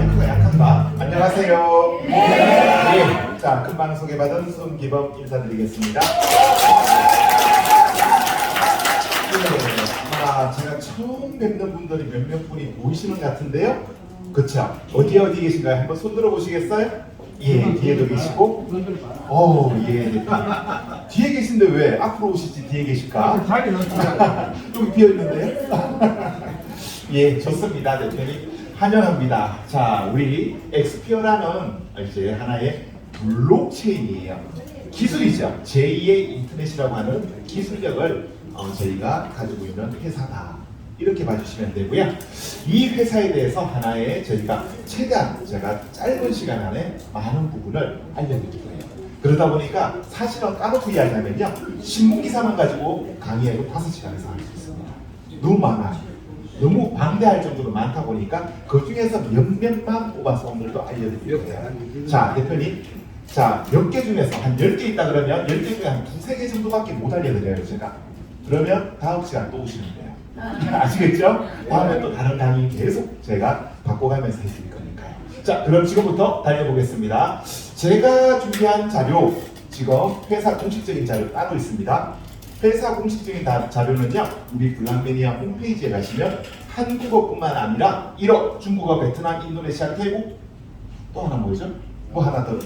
마이크가 약한가? 안녕하세요. 네. 자, 금방 소개받은 손기범 인사드리겠습니다. 아마 제가 처음 뵙는 분들이 몇몇 분이 보이시는 것 같은데요. 그쵸? 어디 계신가요? 한번 손 들어보시겠어요? 예, 뒤에도 계시고. 예. 뒤에 계신데 왜 앞으로 오시지 뒤에 계실까? 여기 비어있는데요? 예, 좋습니다. 대표님. 환영합니다. 자, 우리 엑스피어라는 이제 하나의 블록체인이에요. 기술이죠. 제2의 인터넷이라고 하는 기술력을 저희가 가지고 있는 회사다. 이렇게 봐주시면 되고요. 이 회사에 대해서 하나의 저희가 최대한 제가 짧은 시간 안에 많은 부분을 알려드릴 거예요. 그러다 보니까 사실은 까놓고 이야기하면요. 신문기사만 가지고 강의해도 5시간에서 할 수 있습니다. 너무 많아요. 너무 방대할 정도로 많다 보니까 그 중에서 몇몇만 뽑아서 오늘도 알려드릴 거예요. 자, 대표님. 자, 몇 개 중에서 한 10개 있다 그러면 10개 중에 한 2-3개 정도밖에 못 알려드려요, 제가. 그러면 다음 시간 또 오시면 돼요. 아시겠죠? 다음에 또 다른 강의 계속 제가 바꿔가면서 해드릴 거니까요. 자, 그럼 지금부터 달려보겠습니다. 제가 준비한 자료, 지금 회사 공식적인 자료 따로 있습니다. 회사 공식적인 자료는요, 우리 블랑매니아 홈페이지에 가시면 한국어뿐만 아니라 일어, 중국어, 베트남, 인도네시아, 태국, 또 하나 뭐죠? 뭐 하나 더,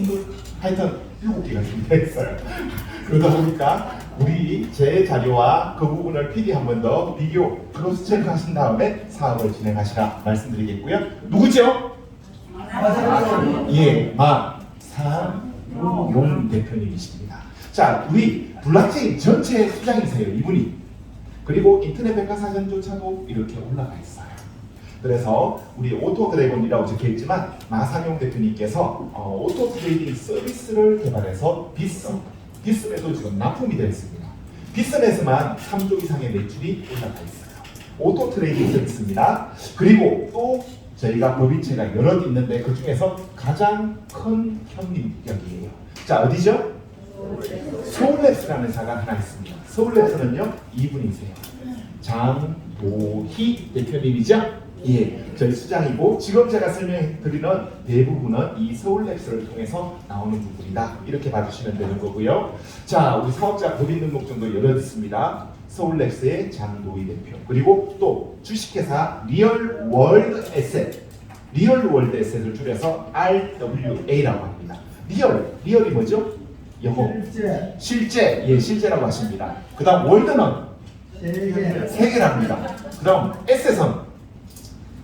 하여튼 7개가 준비되어 있어요. 그러다 보니까 우리 제 자료와 그 부분을 PD 한 번 더 비교, 크로스 체크 하신 다음에 사업을 진행하시라 말씀드리겠고요. 누구죠? 예, 마상용 대표님이십니다. 자, 우리 블록체인 전체 수장이세요, 이분이. 그리고 인터넷 백과사전조차도 이렇게 올라가 있어요. 그래서 우리 오토드래곤이라고 적혀있지만 마상용 대표님께서 오토 트레이딩 서비스를 개발해서 비썸에도 지금 납품이 되어 있습니다. 비썸에서만 3조 이상의 매출이 올라가 있어요. 오토 트레이딩 서비스입니다. 그리고 또 저희가 법인체가 여럿 있는데 그 중에서 가장 큰 형님 여기에요. 자, 어디죠? 서울랩스라는 회사가 하나 있습니다. 서울랩스는요, 이분이세요. 장도희 대표님이죠? 예, 저희 수장이고 지금 제가 설명드리는 대부분은 이 서울랩스를 통해서 나오는 부분이다. 이렇게 봐주시면 되는 거고요. 자, 우리 사업자 법인 등록증도 여러 있습니다. 서울랩스의 장도희 대표, 그리고 또 주식회사 리얼월드 에셋, 리얼월드 에셋을 줄여서 RWA라고 합니다. 리얼이 뭐죠? 영어. 실제. 예, 실제라고 하십니다. 그 다음 월드는 세계랍니다. 그 다음 에셋은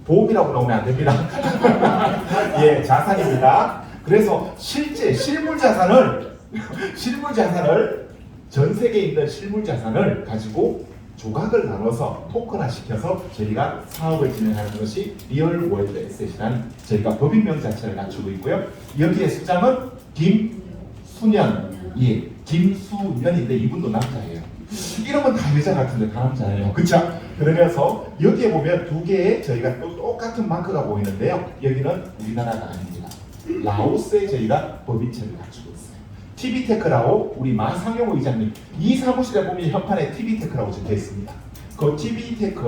보험이라고 나오면 안 됩니다. 예, 자산입니다. 그래서 실제 실물 자산을 전 세계에 있는 실물 자산을 가지고 조각을 나눠서 토큰화 시켜서 저희가 사업을 진행하는 것이 리얼월드 에셋이라는 저희가 법인명 자체를 갖추고 있고요. 여기에 수장은 김수년, 예, 김수년인데 이분도 남자예요. 이름은 다 여자 같은데 다 남자예요. 그쵸? 그러면서 여기에 보면 두 개의 저희가 또 똑같은 마크가 보이는데요. 여기는 우리나라가 아닙니다. 라오스에 저희가 법인체를 갖추고 있어요. TV테크라고 우리 마상용 의장님, 이 사무실에 보면 현판에 TV테크라고 적혀 있습니다. 그 TV테크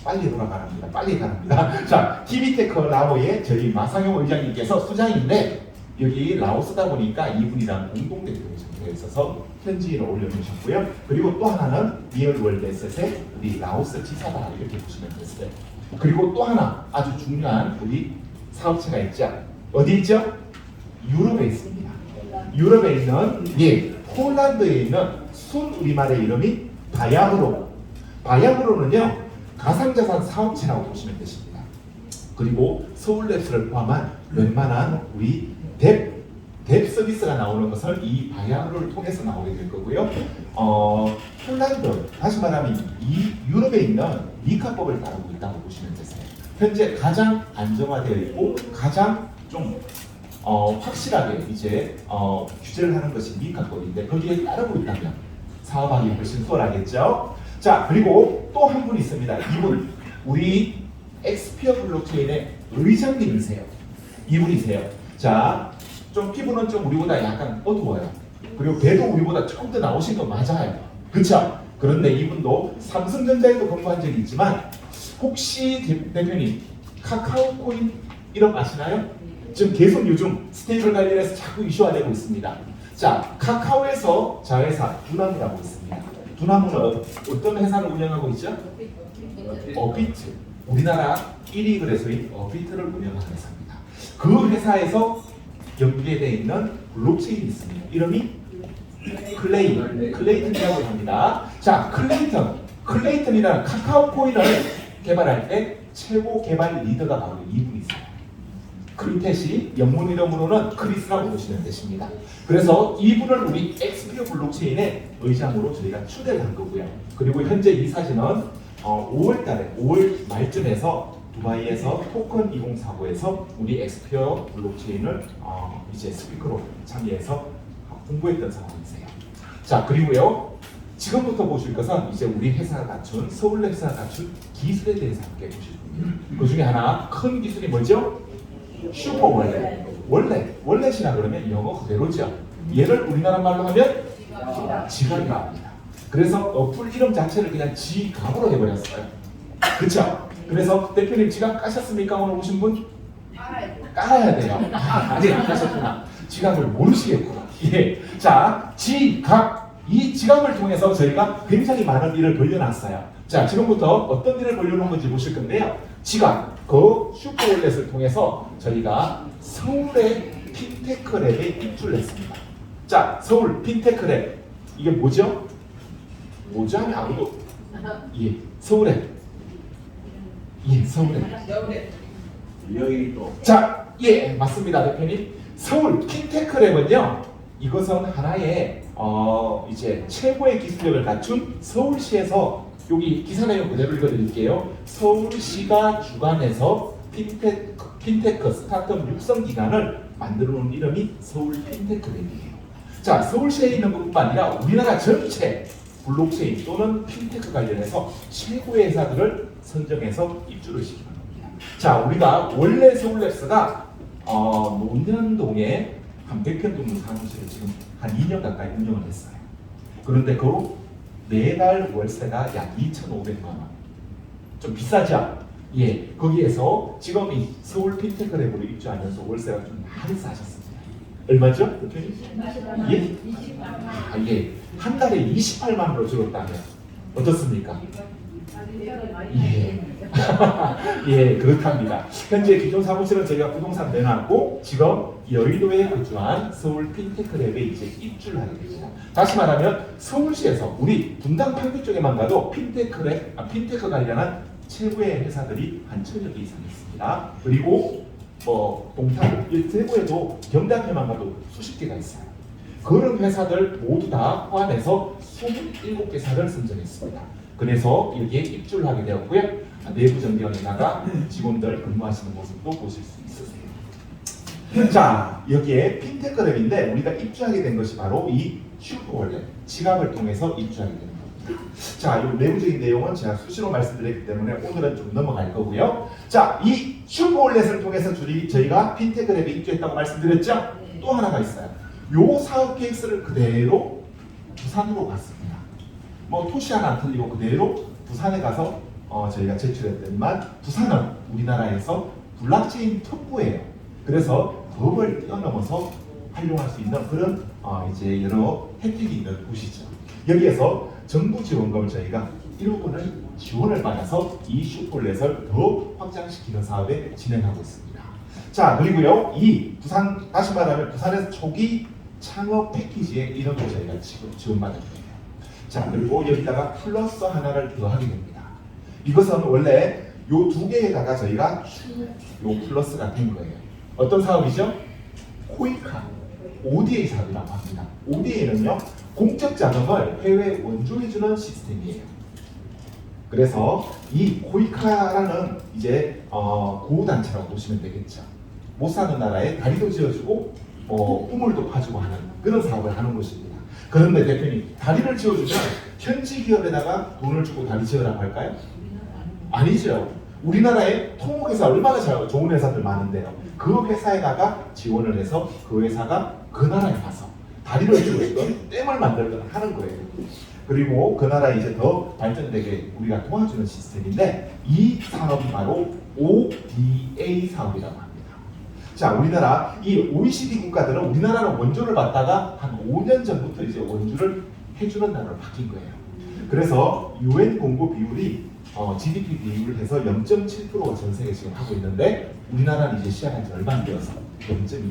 빨리 돌아가랍니다. 빨리 가랍니다. 자, TV테크 라오의 저희 마상용 의장님께서 수장인데 여기 라오스다 보니까 이분이랑 공동대표로 적혀 있어서 편지를 올려주셨고요. 그리고 또 하나는 리얼월드 에셋의 우리 라오스 지사다 이렇게 보시면 되세요. 그리고 또 하나 아주 중요한 우리 사업체가 있죠. 어디 있죠? 유럽에 있습니다. 유럽에 있는, 예, 폴란드에 있는 순 우리말의 이름이 바야흐로는요 가상자산 사업체라고 보시면 되십니다. 그리고 서울랩스를 포함한 웬만한 우리 뎁 서비스가 나오는 것을 이 바야흐로를 통해서 나오게 될 거고요. 폴란드, 다시 말하면 이 유럽에 있는 미카법을 따르고 있다고 보시면 되세요. 현재 가장 안정화되어 있고 가장 좀 확실하게 이제 규제를 하는 것이 미카법인데 거기에 따르고 있다면 사업하기 훨씬 수월하겠죠. 자, 그리고 또 한 분 있습니다. 이분 우리 엑스피어 블록체인의 의장님이세요. 이분이세요. 자, 좀 피부는 좀 우리보다 약간 어두워요. 그리고 배도 우리보다 조금 더 나오신 거 맞아요. 그쵸? 그런데 이분도 삼성전자에도 근무한 적이 있지만 혹시 대표님 카카오 코인 이름 아시나요? 지금 계속 요즘 스테이블 관련해서 자꾸 이슈화 되고 있습니다. 자, 카카오에서 자회사 두나무라고 있습니다. 두나무는 어떤 회사를 운영하고 있죠? 어비트. 우리나라 1위 거래소인 어비트를 운영하는 회사입니다. 그 회사에서 연계되어 있는 블록체인이 있습니다. 이름이 클레이턴이라고 합니다. 자, 클레이턴이라는 카카오 코인을 개발할 때 최고 개발 리더가 바로 이분이 있어요. 크리텟이 영문 이름으로는 크리스라고 보시면 되십니다. 그래서 이분을 우리 XPO 블록체인의 의장으로 저희가 추대를 한 거고요. 그리고 현재 이 사진은 5월 말쯤에서 두바이에서 토큰 2045에서 우리 XPO 블록체인을 이제 스피커로 참여해서 홍보했던 상황이세요. 자, 그리고요. 지금부터 보실 것은 이제 우리 회사가 갖춘, 서울 회사가 갖춘 기술에 대해서 함께 보실 겁니다. 그 중에 하나 큰 기술이 뭐죠? 슈퍼월렛. 월렛이라 그러면 영어 그대로죠. 얘를 우리나라 말로 하면 지갑이라고 합니다. 그래서 어플 이름 자체를 그냥 지갑으로 해버렸어요. 그렇죠? 그래서 대표님 지갑 까셨습니까? 오늘 오신 분? 깔아야 돼요. 아직 안 까셨구나. 지갑을 모르시겠구나. 예. 자, 지갑. 이 지갑을 통해서 저희가 굉장히 많은 일을 벌려놨어요. 자, 지금부터 어떤 일을 벌려놓은 건지 보실 건데요. 지갑, 그 슈퍼월렛을 통해서 저희가 서울의 핀테크랩에 입주를 했습니다. 자, 서울 핀테크랩. 이게 뭐죠? 뭐죠? 하면 아무도. 예, 서울에. 예, 서울에. 여기 또. 자, 예, 맞습니다, 대표님. 서울 핀테크랩은요, 이것은 하나의 이제 최고의 기술력을 갖춘 서울시에서 여기 기사 내용 그대로 읽어드릴게요. 서울시가 주관해서 핀테크 스타트업 육성 기관을 만들어 놓은 이름이 서울 핀테크랩이에요. 자, 서울시에 있는 것뿐만 아니라 우리나라 전체 블록체인 또는 핀테크 관련해서 최고의 회사들을 선정해서 입주를 시키는 겁니다. 자, 우리가 원래 서울랩스가 논현동에 한 100편 정도 사무실을 지금 한 2년 가까이 운영을 했어요. 그런데 그 매달 월세가 약 2,500만 원. 좀 비싸죠? 예, 거기에서 지금 이 서울 핀테크랩으로 입주하면서 월세가 좀 많이 싸졌습니다. 얼마죠? 예? 예, 한 달에 28만 원으로 줄었다면 어떻습니까? 예. 예, 그렇답니다. 현재 기존 사무실은 저희가 부동산 내놨고 지금 여의도에 거주한 서울 핀테크랩에 이제 입주를 하게 됩니다. 다시 말하면 서울시에서 우리 분당 판교 쪽에만 가도 핀테크 관련한 최고의 회사들이 한 1,000여 개 이상 있습니다. 그리고 동탄, 대구에도 경남에만 가도 수십 개가 있어요. 그런 회사들 모두 다 포함해서 27개사를 선정했습니다. 그래서 여기에 입주를 하게 되었고요. 내부 전경에다가 직원들 근무하시는 모습도 보실 수 있으세요. 자, 여기에 핀테크랩인데 우리가 입주하게 된 것이 바로 이 슈퍼월렛 지갑을 통해서 입주하게 되는 겁니다. 자, 이 내부적인 내용은 제가 수시로 말씀드렸기 때문에 오늘은 좀 넘어갈 거고요. 자, 이 슈퍼월렛을 통해서 저희가 핀테크랩에 입주했다고 말씀드렸죠? 또 하나가 있어요. 요 사업 계획서를 그대로 부산으로 갔습니다. 토시 하나 안 틀리고 그대로 부산에 가서 저희가 제출했더니만 부산은 우리나라에서 블록체인 특구예요. 그래서 법을 뛰어넘어서 활용할 수 있는 그런 이제 여러 혜택이 있는 곳이죠. 여기에서 정부 지원금을 저희가 일부분을 지원을 받아서 이 슈퍼렛을 더 확장시키는 사업에 진행하고 있습니다. 자, 그리고요, 이 부산, 다시 말하면 부산에서 초기 창업 패키지에 이런 거 저희가 지원받을 거예요. 자, 그리고 여기다가 플러스 하나를 더하게 됩니다. 이것은 원래 요 두 개에다가 저희가 요 플러스가 된 거예요. 어떤 사업이죠? 코이카 ODA 사업이라고 합니다. ODA는요, 공적 자금을 해외 원조해주는 시스템이에요. 그래서 이 코이카라는 이제 구호단체라고 보시면 되겠죠. 못 사는 나라에 다리도 지어주고 우물도 파주고 하는 그런 사업을 하는 곳입니다. 그런데 대표님, 다리를 지어주면 현지 기업에다가 돈을 주고 다리 지으라고 할까요? 아니죠. 우리나라에 토목회사 얼마나 좋은 회사들 많은데요. 그 회사에다가 지원을 해서 그 회사가 그 나라에 가서 다리를 주거든 댐을 만들거나 하는 거예요. 그리고 그 나라 이제 더 발전되게 우리가 도와주는 시스템인데 이 사업이 바로 ODA 사업이라고 합니다. 자, 우리나라 이 OECD 국가들은 우리나라는 원조를 받다가 한 5년 전부터 이제 원주를 해주는 나라로 바뀐 거예요. 그래서 UN 공급 비율이 GDP 비율을 해서 0.7%가 전 세계 지금 하고 있는데 우리나라는 이제 시작한 지 얼마 안 되어서 0.2% 정도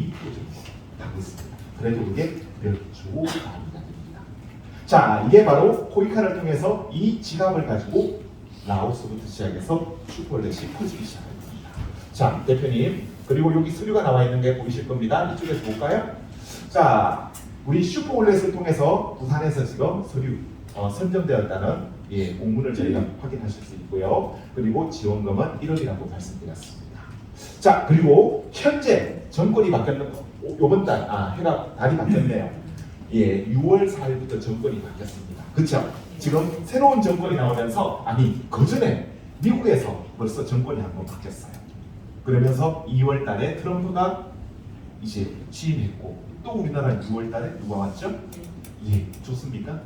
하고 있습니다. 그래도 그게 몇 조가 아니다 됩니다. 자, 이게 바로 코이카를 통해서 이 지갑을 가지고 라오스부터 시작해서 슈퍼렛이 퍼지기 시작합니다. 자, 대표님, 그리고 여기 서류가 나와 있는 게 보이실 겁니다. 이쪽에서 볼까요? 자, 우리 슈퍼올렛을 통해서 부산에서 지금 서류 선정되었다는 공문을 저희가 확인하실 수 있고요. 그리고 지원금은 1억이라고 말씀드렸습니다. 자, 그리고 현재 정권이 바뀌었는 거, 요번 달, 달이 바뀌었네요. 6월 4일부터 정권이 바뀌었습니다. 그렇죠? 지금 새로운 정권이 나오면서, 그 전에 미국에서 벌써 정권이 한번 바뀌었어요. 그러면서 2월 달에 트럼프가 이제 취임했고, 또 우리나라 6월 달에 누가 왔죠? 좋습니까?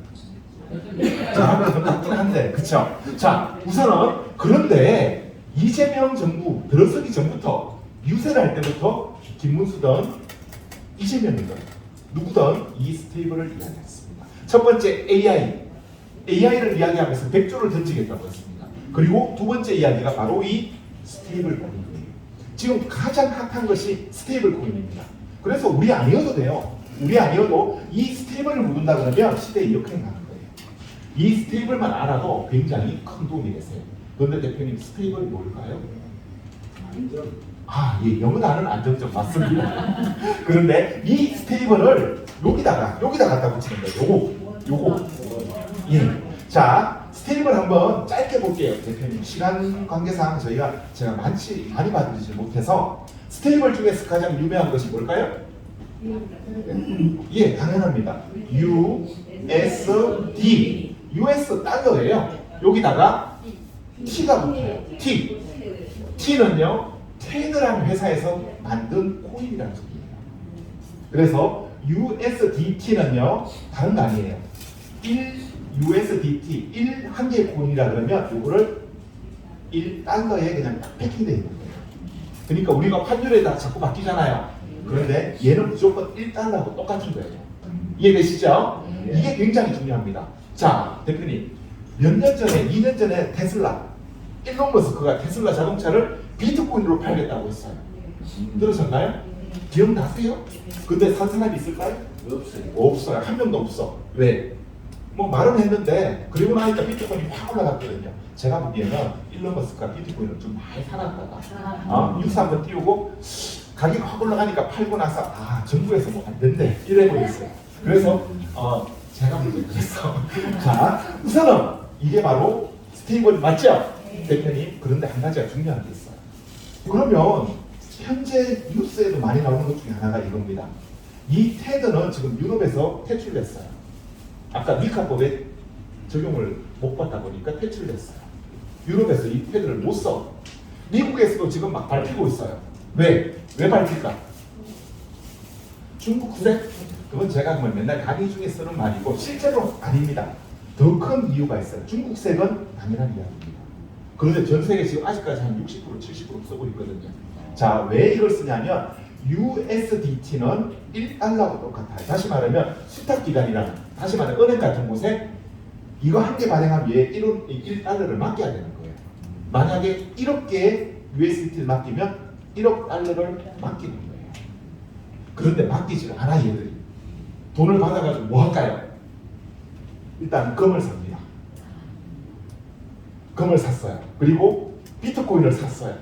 자, 좀 같긴 한데, 그쵸? 자, 우선은, 그런데 이재명 정부 들어서기 전부터, 유세를 할 때부터 김문수든 이재명이든 누구든 이 스테이블을 이야기했습니다. 첫 번째 AI를 이야기하면서 100조를 던지겠다고 했습니다. 그리고 두 번째 이야기가 바로 이 스테이블 코인이에요. 지금 가장 핫한 것이 스테이블 코인입니다. 그래서 우리 아니어도 돼요. 우리 아니어도 이 스테이블을 묻는다 그러면 시대에 역행하는 거예요. 이 스테이블만 알아도 굉장히 큰 도움이 되세요. 그런데 대표님, 스테이블이 뭘까요? 영어 단어는 안정적 맞습니다. 그런데 이 스테이블을 여기다 갖다 붙이는 거예요. 요거. 자, 스테이블 한번 짧게 볼게요. 대표님, 시간 관계상 제가 많이 받으지 못해서 스테이블 중에서 가장 유명한 것이 뭘까요? 당연합니다. USD. US 달러예요. 여기다가 T가 붙어요. T는요, 테드라는 회사에서 만든 코인이라는 소리예요. 그래서 USDT는요, 다른 거 아니에요. 1USDT, 1 개의 코인이라 그러면 이거를 1달러에 그냥 딱 패킹되어 있는 거예요. 그러니까 우리가 환율에다 자꾸 바뀌잖아요. 그런데 얘는 무조건 1달러하고 똑같은 거예요. 이해되시죠? 이게 굉장히 중요합니다. 자, 대표님, 몇 년 전에, 2년 전에 테슬라, 일론 머스크가 테슬라 자동차를 비트코인으로 팔겠다고 했어요. 들으셨나요? 기억나세요? 근데 산 사람이 있을까요? 없어요. 한 명도 없어. 왜? 말은 했는데, 그리고 나니까 비트코인이 확 올라갔거든요. 제가 보기에는 일론 머스크가 비트코인을 좀 많이 사놨다가 뉴스 한번 띄우고 가격이 확 올라가니까 팔고 나서 정부에서 안 된대 이래버렸어요. 그래서 제가 먼저 그랬어. 자, 우선은 이게 바로 스테이블 맞죠? 대표님, 그런데 한 가지가 중요한 게 있어요. 그러면 현재 뉴스에도 많이 나오는 것 중에 하나가 이겁니다. 이 테드는 지금 유럽에서 퇴출됐어요. 아까 미카법에 적용을 못 받다 보니까 퇴출됐어요. 유럽에서 이 테드를 못 써. 미국에서도 지금 막 밟히고 있어요. 왜 밟힐까? 중국세? 그건 제가 맨날 강의 중에 쓰는 말이고 실제로 아닙니다. 더 큰 이유가 있어요. 중국세는 당연한 이야기입니다. 그런데 전 세계 지금 아직까지 한 60%, 70% 쓰고 있거든요. 자, 왜 이걸 쓰냐면 USDT는 1달러하고 똑같아요. 다시 말하면 수탁기관이나 다시 말하면 은행 같은 곳에 이거 한 개 발행하면 얘 1달러를 맡겨야 되는 거예요. 만약에 1억 개의 USDT를 맡기면 1억 달러를 맡기는 거예요. 그런데 맡기지를 않아 얘들이. 돈을 받아가지고 뭐 할까요? 일단 금을 삽니다. 금을 샀어요. 그리고 비트코인을 샀어요.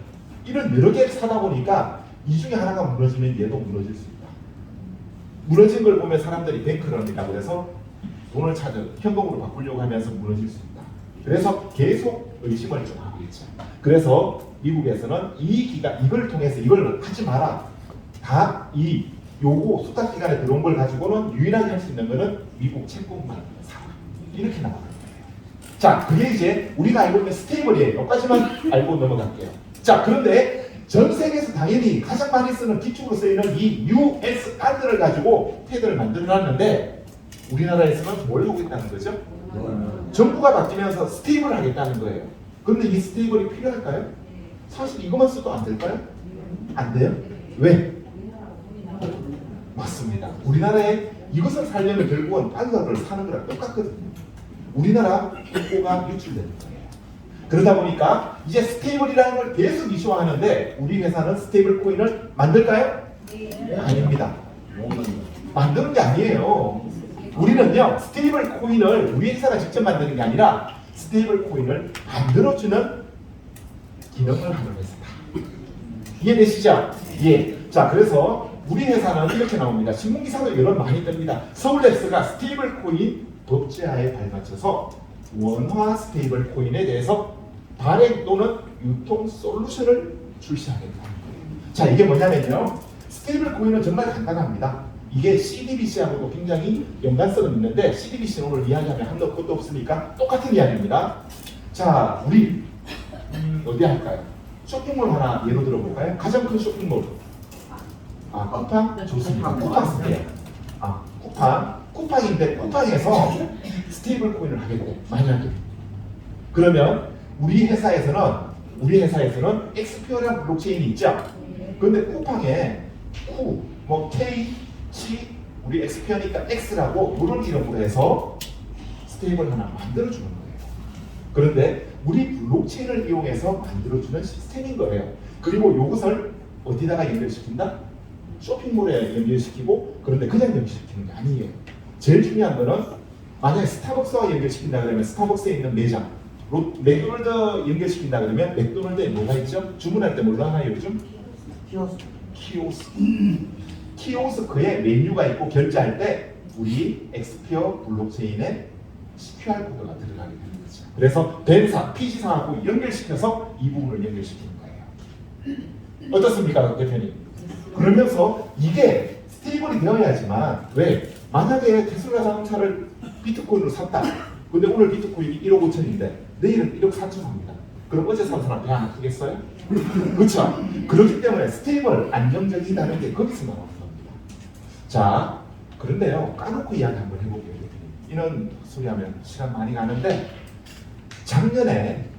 이런 여러 개를 사다 보니까 이 중에 하나가 무너지면 얘도 무너질 수 있다. 무너진 걸 보면 사람들이 뱅크런이라고 해서 돈을 현금으로 바꾸려고 하면서 무너질 수 있다. 그래서 계속 의심을 좀 하고 있죠. 그래서 미국에서는 이걸 통해서 이걸 하지 마라. 요거 수탁 기간에 들어온 걸 가지고는 유일하게 할 수 있는 거는 미국 채권만 사라. 이렇게 나가는 거예요. 자, 그게 이제 우리가 알고 있는 스테이블이에요. 여기까지만 알고 넘어갈게요. 자, 그런데 전 세계에서 당연히 가장 많이 쓰는 기축으로 쓰이는 이 US 카드를 가지고 패드를 만들어 놨는데 우리나라에서는 뭘 하고 있다는 거죠? 정부가 바뀌면서 스테이블을 하겠다는 거예요. 그런데 이 스테이블이 필요할까요? 사실 이것만 써도 안 될까요? 안 돼요? 왜? 맞습니다. 우리나라에 이것을 살려면 결국은 달러를 사는 거랑 똑같거든요. 우리나라 국고가 유출되는 거예요. 그러다 보니까 이제 스테이블이라는 걸 계속 이슈화하는데 우리 회사는 스테이블 코인을 만들까요? 아닙니다. 만드는 게 아니에요. 우리는요 스테이블 코인을 우리 회사가 직접 만드는 게 아니라 스테이블 코인을 만들어주는 기능을 하는 회사다. 이해되시죠? 예. 자, 그래서 우리 회사는 이렇게 나옵니다. 신문기사도 여러 많이 뜹니다. 서울랩스가 스테이블 코인 법제화에 발맞춰서 원화 스테이블 코인에 대해서 발행 또는 유통 솔루션을 출시하겠다는 거예요. 자, 이게 뭐냐면요. 스테이블 코인은 정말 간단합니다. 이게 CDBC하고도 굉장히 연관성은 있는데 CDBC는 오늘 이야기하면 한도 끝도 없으니까 똑같은 이야기입니다. 자, 우리 어디 할까요? 쇼핑몰 하나 예로 들어볼까요? 가장 큰 쇼핑몰. 쿠팡? 좋습니다. 쿠팡 쓰세요. 쿠팡인데 쿠팡에서 스테이블 코인을 하겠대. 만약에. 그러면 우리 회사에서는 엑스피어라는 블록체인이 있죠. 그런데 쿠팡에 K, C, 우리 엑스피어니까 X라고 이런 이름으로 해서 스테이블 하나 만들어주는 거예요. 그런데 우리 블록체인을 이용해서 만들어주는 시스템인 거예요. 그리고 이것을 어디다가 연결시킨다? 쇼핑몰에 연결시키고 그런데 그냥 연결시키는 게 아니에요. 제일 중요한 거는 만약에 스타벅스와 연결시킨다 그러면 스타벅스에 있는 매장 맥도날드 연결시킨다 그러면 맥도날드에 뭐가 있죠? 주문할 때 뭘로 하나요 요즘? 키오스크에 메뉴가 있고 결제할 때 우리 엑스피어 블록체인에 QR코드가 들어가게 되는 거죠. 그래서 벤사, PC상하고 연결시켜서 이 부분을 연결시키는 거예요. 어떻습니까, 대표님? 그러면서 이게 스테이블이 되어야지만 왜? 만약에 테슬라 자동차를 비트코인으로 샀다. 근데 오늘 비트코인이 1억 5천인데 내일은 1억 4천 합니다. 그럼 어제 산 사람 배 안 크겠어요? 그렇죠? 그렇기 때문에 스테이블 안정적이다는 게 거기서 나오는 겁니다. 자, 그런데요. 까놓고 이야기 한번 해볼게요. 이런 소리하면 시간 많이 가는데 작년에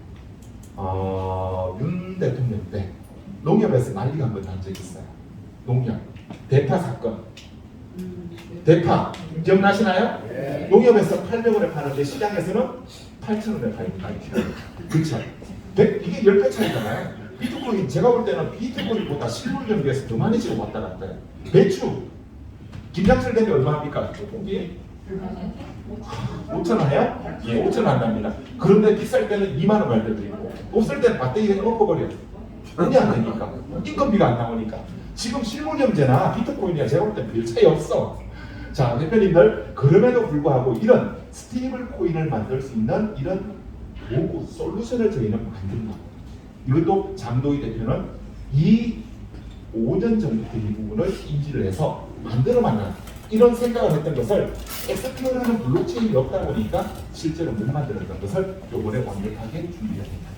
윤 대통령 때 농협에서 난리가 한번 난 적이 있어요. 농협 대파 사건. 대파 기억나시나요? 네. 농협에서 800원에 파는데 시장에서는 8,000원에 팔립니다. 그렇죠? 이게 10배 차이잖아요. 비트코인 제가 볼 때는 비트코인보다 실물 경기에서 더 많이 지금 왔다 갔다 해요. 배추 김장철 대비 얼마입니까? 고기 5,000원 해요? 예, 5,000원 한답니다. 그런데 비쌀 때는 2만 원 갈 때도 있고 없을 때는 배터리가 엎어버려요. 돈이 안 되니까 인건비가 안 나오니까 지금 실물 경제나 비트코인이야 제가 볼 때 별 차이 없어. 자, 대표님들 그럼에도 불구하고 이런 스테이블 코인을 만들 수 있는 이런 도구 솔루션을 저희는 만든다. 이것도 장도희 대표는 이 5년 전부터 이 부분을 인지를 해서 만들어만난 이런 생각을 했던 것을 엑스피어라는 블록체인이 없다 보니까 실제로 못 만들었던 것을 요번에 완벽하게 준비했습니다.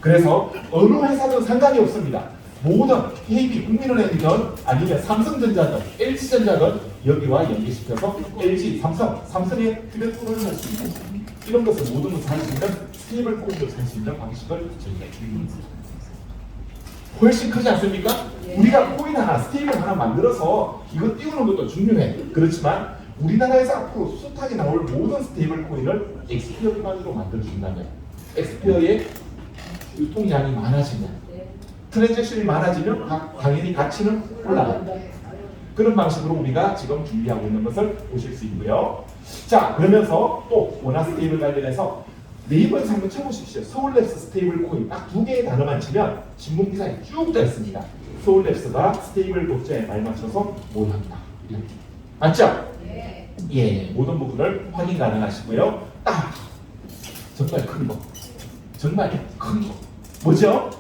그래서 어느 회사든 상관이 없습니다. 모든 KB 국민은행이든 아니면 삼성전자든 LG전자든 여기와 연계시켜서 LG, 삼성의 휴대폰을 할 수 있는 이런 것을 모든 것을 살 수 있는 스테이블 코인을 살 수 있는 방식을 저희가 준비했습니다. 훨씬 크지 않습니까? 예. 우리가 코인 하나, 스테이블 하나 만들어서 이거 띄우는 것도 중요해. 그렇지만 우리나라에서 앞으로 숱하게 나올 모든 스테이블 코인을 엑스피어 기반으로 만들어준다면 엑스피어의 유통량이 많아지면 트랜잭션이 많아지면 당연히 가치는 올라간다. 그런 방식으로 우리가 지금 준비하고 있는 것을 보실 수 있고요. 자, 그러면서 또 원화 스테이블 관련해서 네이버에서 한번 쳐보십시오. 서울랩스 스테이블 코인 딱 두 개의 단어만 치면 신문 기사에 쭉 떠 있습니다. 서울랩스가 스테이블 독자에 발맞춰서 뭘 한다. 맞죠? 네. 예, 모든 부분을 확인 가능하시고요. 딱 정말 큰 거, 정말 큰 거. 뭐죠?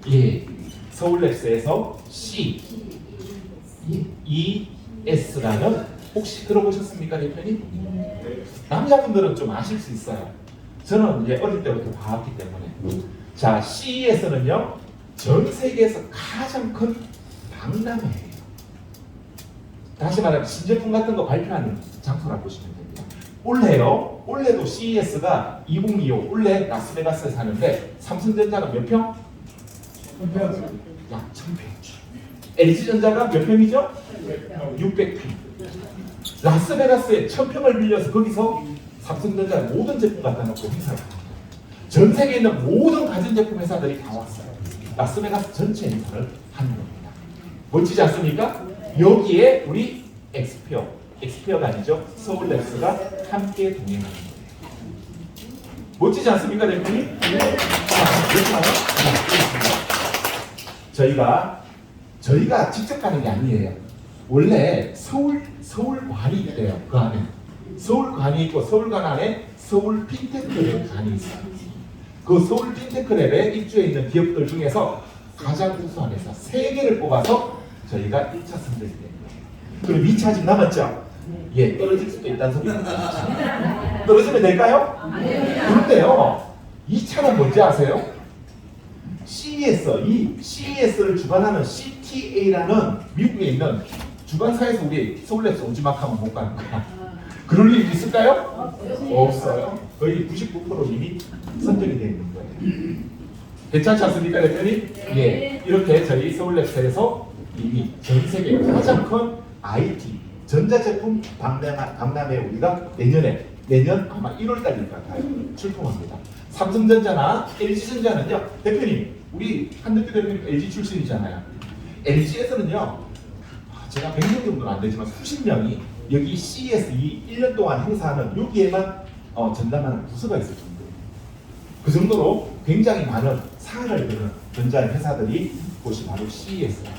예, 서울랩스에서 CES라는 혹시 들어보셨습니까, 대표님? 남자분들은 좀 아실 수 있어요. 저는 이제 어릴 때부터 봐왔기 때문에. 자, CES는요, 전 세계에서 가장 큰 박람회예요. 다시 말하면 신제품 같은 거 발표하는 장소라고 보시면 됩니다. 올해요. 올해도 CES가 2025 올해 라스베가스에서 하는데 삼성전자는 몇 평? 약 1000평. LG전자가 몇 평이죠? 600평. 라스베가스에 1000평을 빌려서 거기서 삼성전자 모든 제품 갖다 놓고 행사를 합니다. 전 세계에 있는 모든 가전제품 회사들이 다 왔어요. 라스베가스 전체 행사를 하는 겁니다. 멋지지 않습니까? 여기에 우리 엑스피어가 아니죠. 서울랩스가 함께 동행하는 거예요. 멋지지 않습니까, 대표님? 네. 저희가 직접 가는 게 아니에요. 원래 서울관이 있대요. 그 안에 서울관이 있고 서울관 안에 서울 핀테크랩 관이 있어요. 그 서울 핀테크랩에 입주해 있는 기업들 중에서 가장 우수한 회사 3개를 뽑아서 저희가 1차 선정이 됩니다. 그럼 2차 아직 남았죠? 예, 떨어질 수도 있다는 소리입니다. 떨어지면 될까요? 그런데요, 2차는 뭔지 아세요? CES, 이 CES를 주관하는 CTA라는 미국에 있는 주관사에서 우리 서울랩스 오지막 하면 못 가는 거야. 그럴 일 있을까요? 없어요. 거의 99% 이미 선정이 되어 있는 거예요. 괜찮지 않습니까, 대표님? 예, 이렇게 저희 서울랩스에서 이미 전 세계 가장 큰 IT 전자제품 박람회 우리가 내년 아마 1월달일 것 같아요. 출품합니다. 삼성전자나 LG전자는요, 대표님, 우리 한덕규 대표님 LG 출신이잖아요. LG에서는요, 제가 100명 정도는 안 되지만 수십 명이 여기 CES 이 1년 동안 행사하는 여기에만 전담하는 부서가 있을 정도예요. 그 정도로 굉장히 많은 사활을 거는 전자 회사들이 곳이 바로 CES입니다.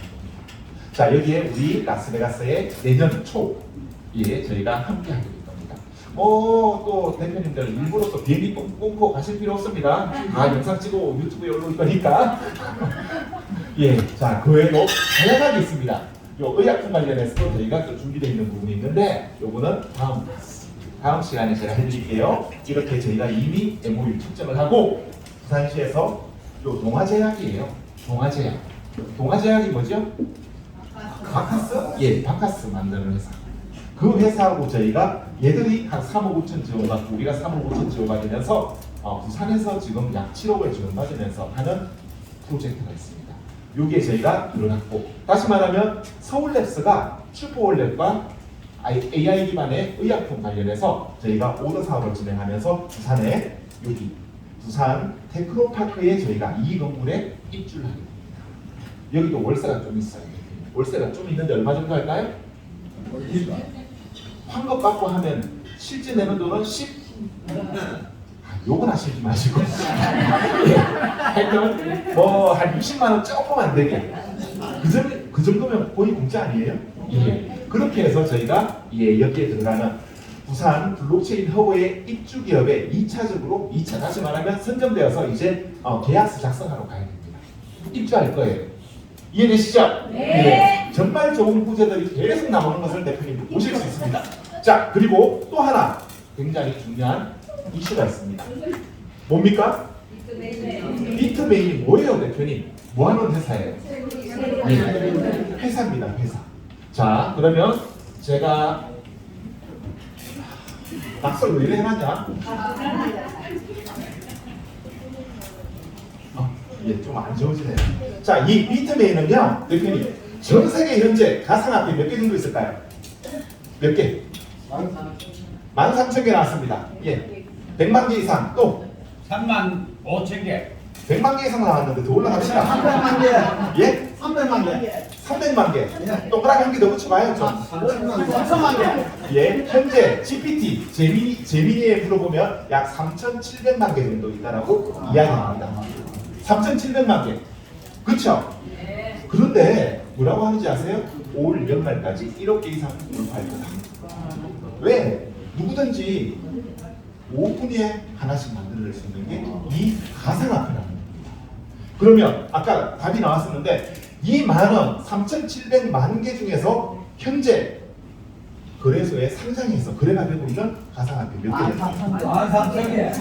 자, 여기에 우리 라스베가스의 내년 초에 저희가 함께 하게 될 겁니다. 또 대표님들 일부러 또 비행기 끊고 가실 필요 없습니다. 다 영상 찍고 유튜브에 올릴 거니까. 예, 자, 그 외에도 다양하게 있습니다. 요 의약품 관련해서도 저희가 또 준비되어 있는 부분이 있는데 요거는 다음 시간에 제가 해드릴게요. 이렇게 저희가 이미 MOU 축적을 하고 부산시에서 요 동아제약이에요. 동아제약이 뭐죠? 바카스? 예, 바카스 만드는 회사. 그 회사하고 저희가 얘들이 한 3억 5천 지원받고 우리가 3억 5천 지원받으면서 부산에서 지금 약 7억을 지원받으면서 하는 프로젝트가 있습니다. 여기에 저희가 들어갔고, 다시 말하면 서울랩스가 슈퍼월랩과 AI 기반의 의약품 관련해서 저희가 오더 사업을 진행하면서 부산에 여기 부산 테크노파크에 저희가 이 건물에 입주를 하게 됩니다. 여기도 월세가 좀 있어요. 월세가 좀 있는데 얼마 정도 할까요? 환급 받고 하면 실제 내는 돈은 10. 욕은 하시지 마시고. 예. 하여튼 한 60만 원 조금 안 되게. 그 정도면 거의 공짜 아니에요? 예. 그렇게 해서 저희가 여기에 들어가는 부산 블록체인 허브의 입주 기업에 2차적으로 다시 말하면 선정되어서 이제 계약서 작성하러 가야 됩니다. 입주할 거예요. 이해되시죠? 네. 정말 좋은 부재들이 계속 나오는 것을 대표님 보실 수 있습니다. 자, 그리고 또 하나 굉장히 중요한 이슈가 있습니다. 뭡니까? 비트메인이 뭐예요, 대표님? 뭐 하는 회사예요? 네. 회사입니다, 회사. 자, 그러면 제가 낙서를 왜 이래 해놨냐? 예, 좀 안 좋으시네요. 자, 이 비트메인은요, 대표님, 전 세계 현재 가상화폐 몇 개 정도 있을까요? 몇 개? 13,000개 나왔습니다. 예. 100만 개 이상, 또 35,000개. 100만 개 이상 나왔는데 더 올라갑시다. 300만 개. 예? 300만 개. 300만 개. 동그라미 한 개 더 붙여봐요, 좀. 3천만 개. 예, 현재 GPT, 제미니에 물어보면 약 3,700만 개 정도 있다라고 이야기합니다. 3,700만 개. 그쵸? 그런데 뭐라고 하는지 아세요? 올 연말까지 1억 개 이상 돌파할 거다. 왜? 누구든지 5분에 하나씩 만들어낼 수 있는 게 이 가상화폐라는 겁니다. 그러면 아까 답이 나왔었는데 이 많은 3,700만 개 중에서 현재 거래소에 상장해서 거래가 되고 있는 가상화폐 몇 개 됐어요? 13,000개.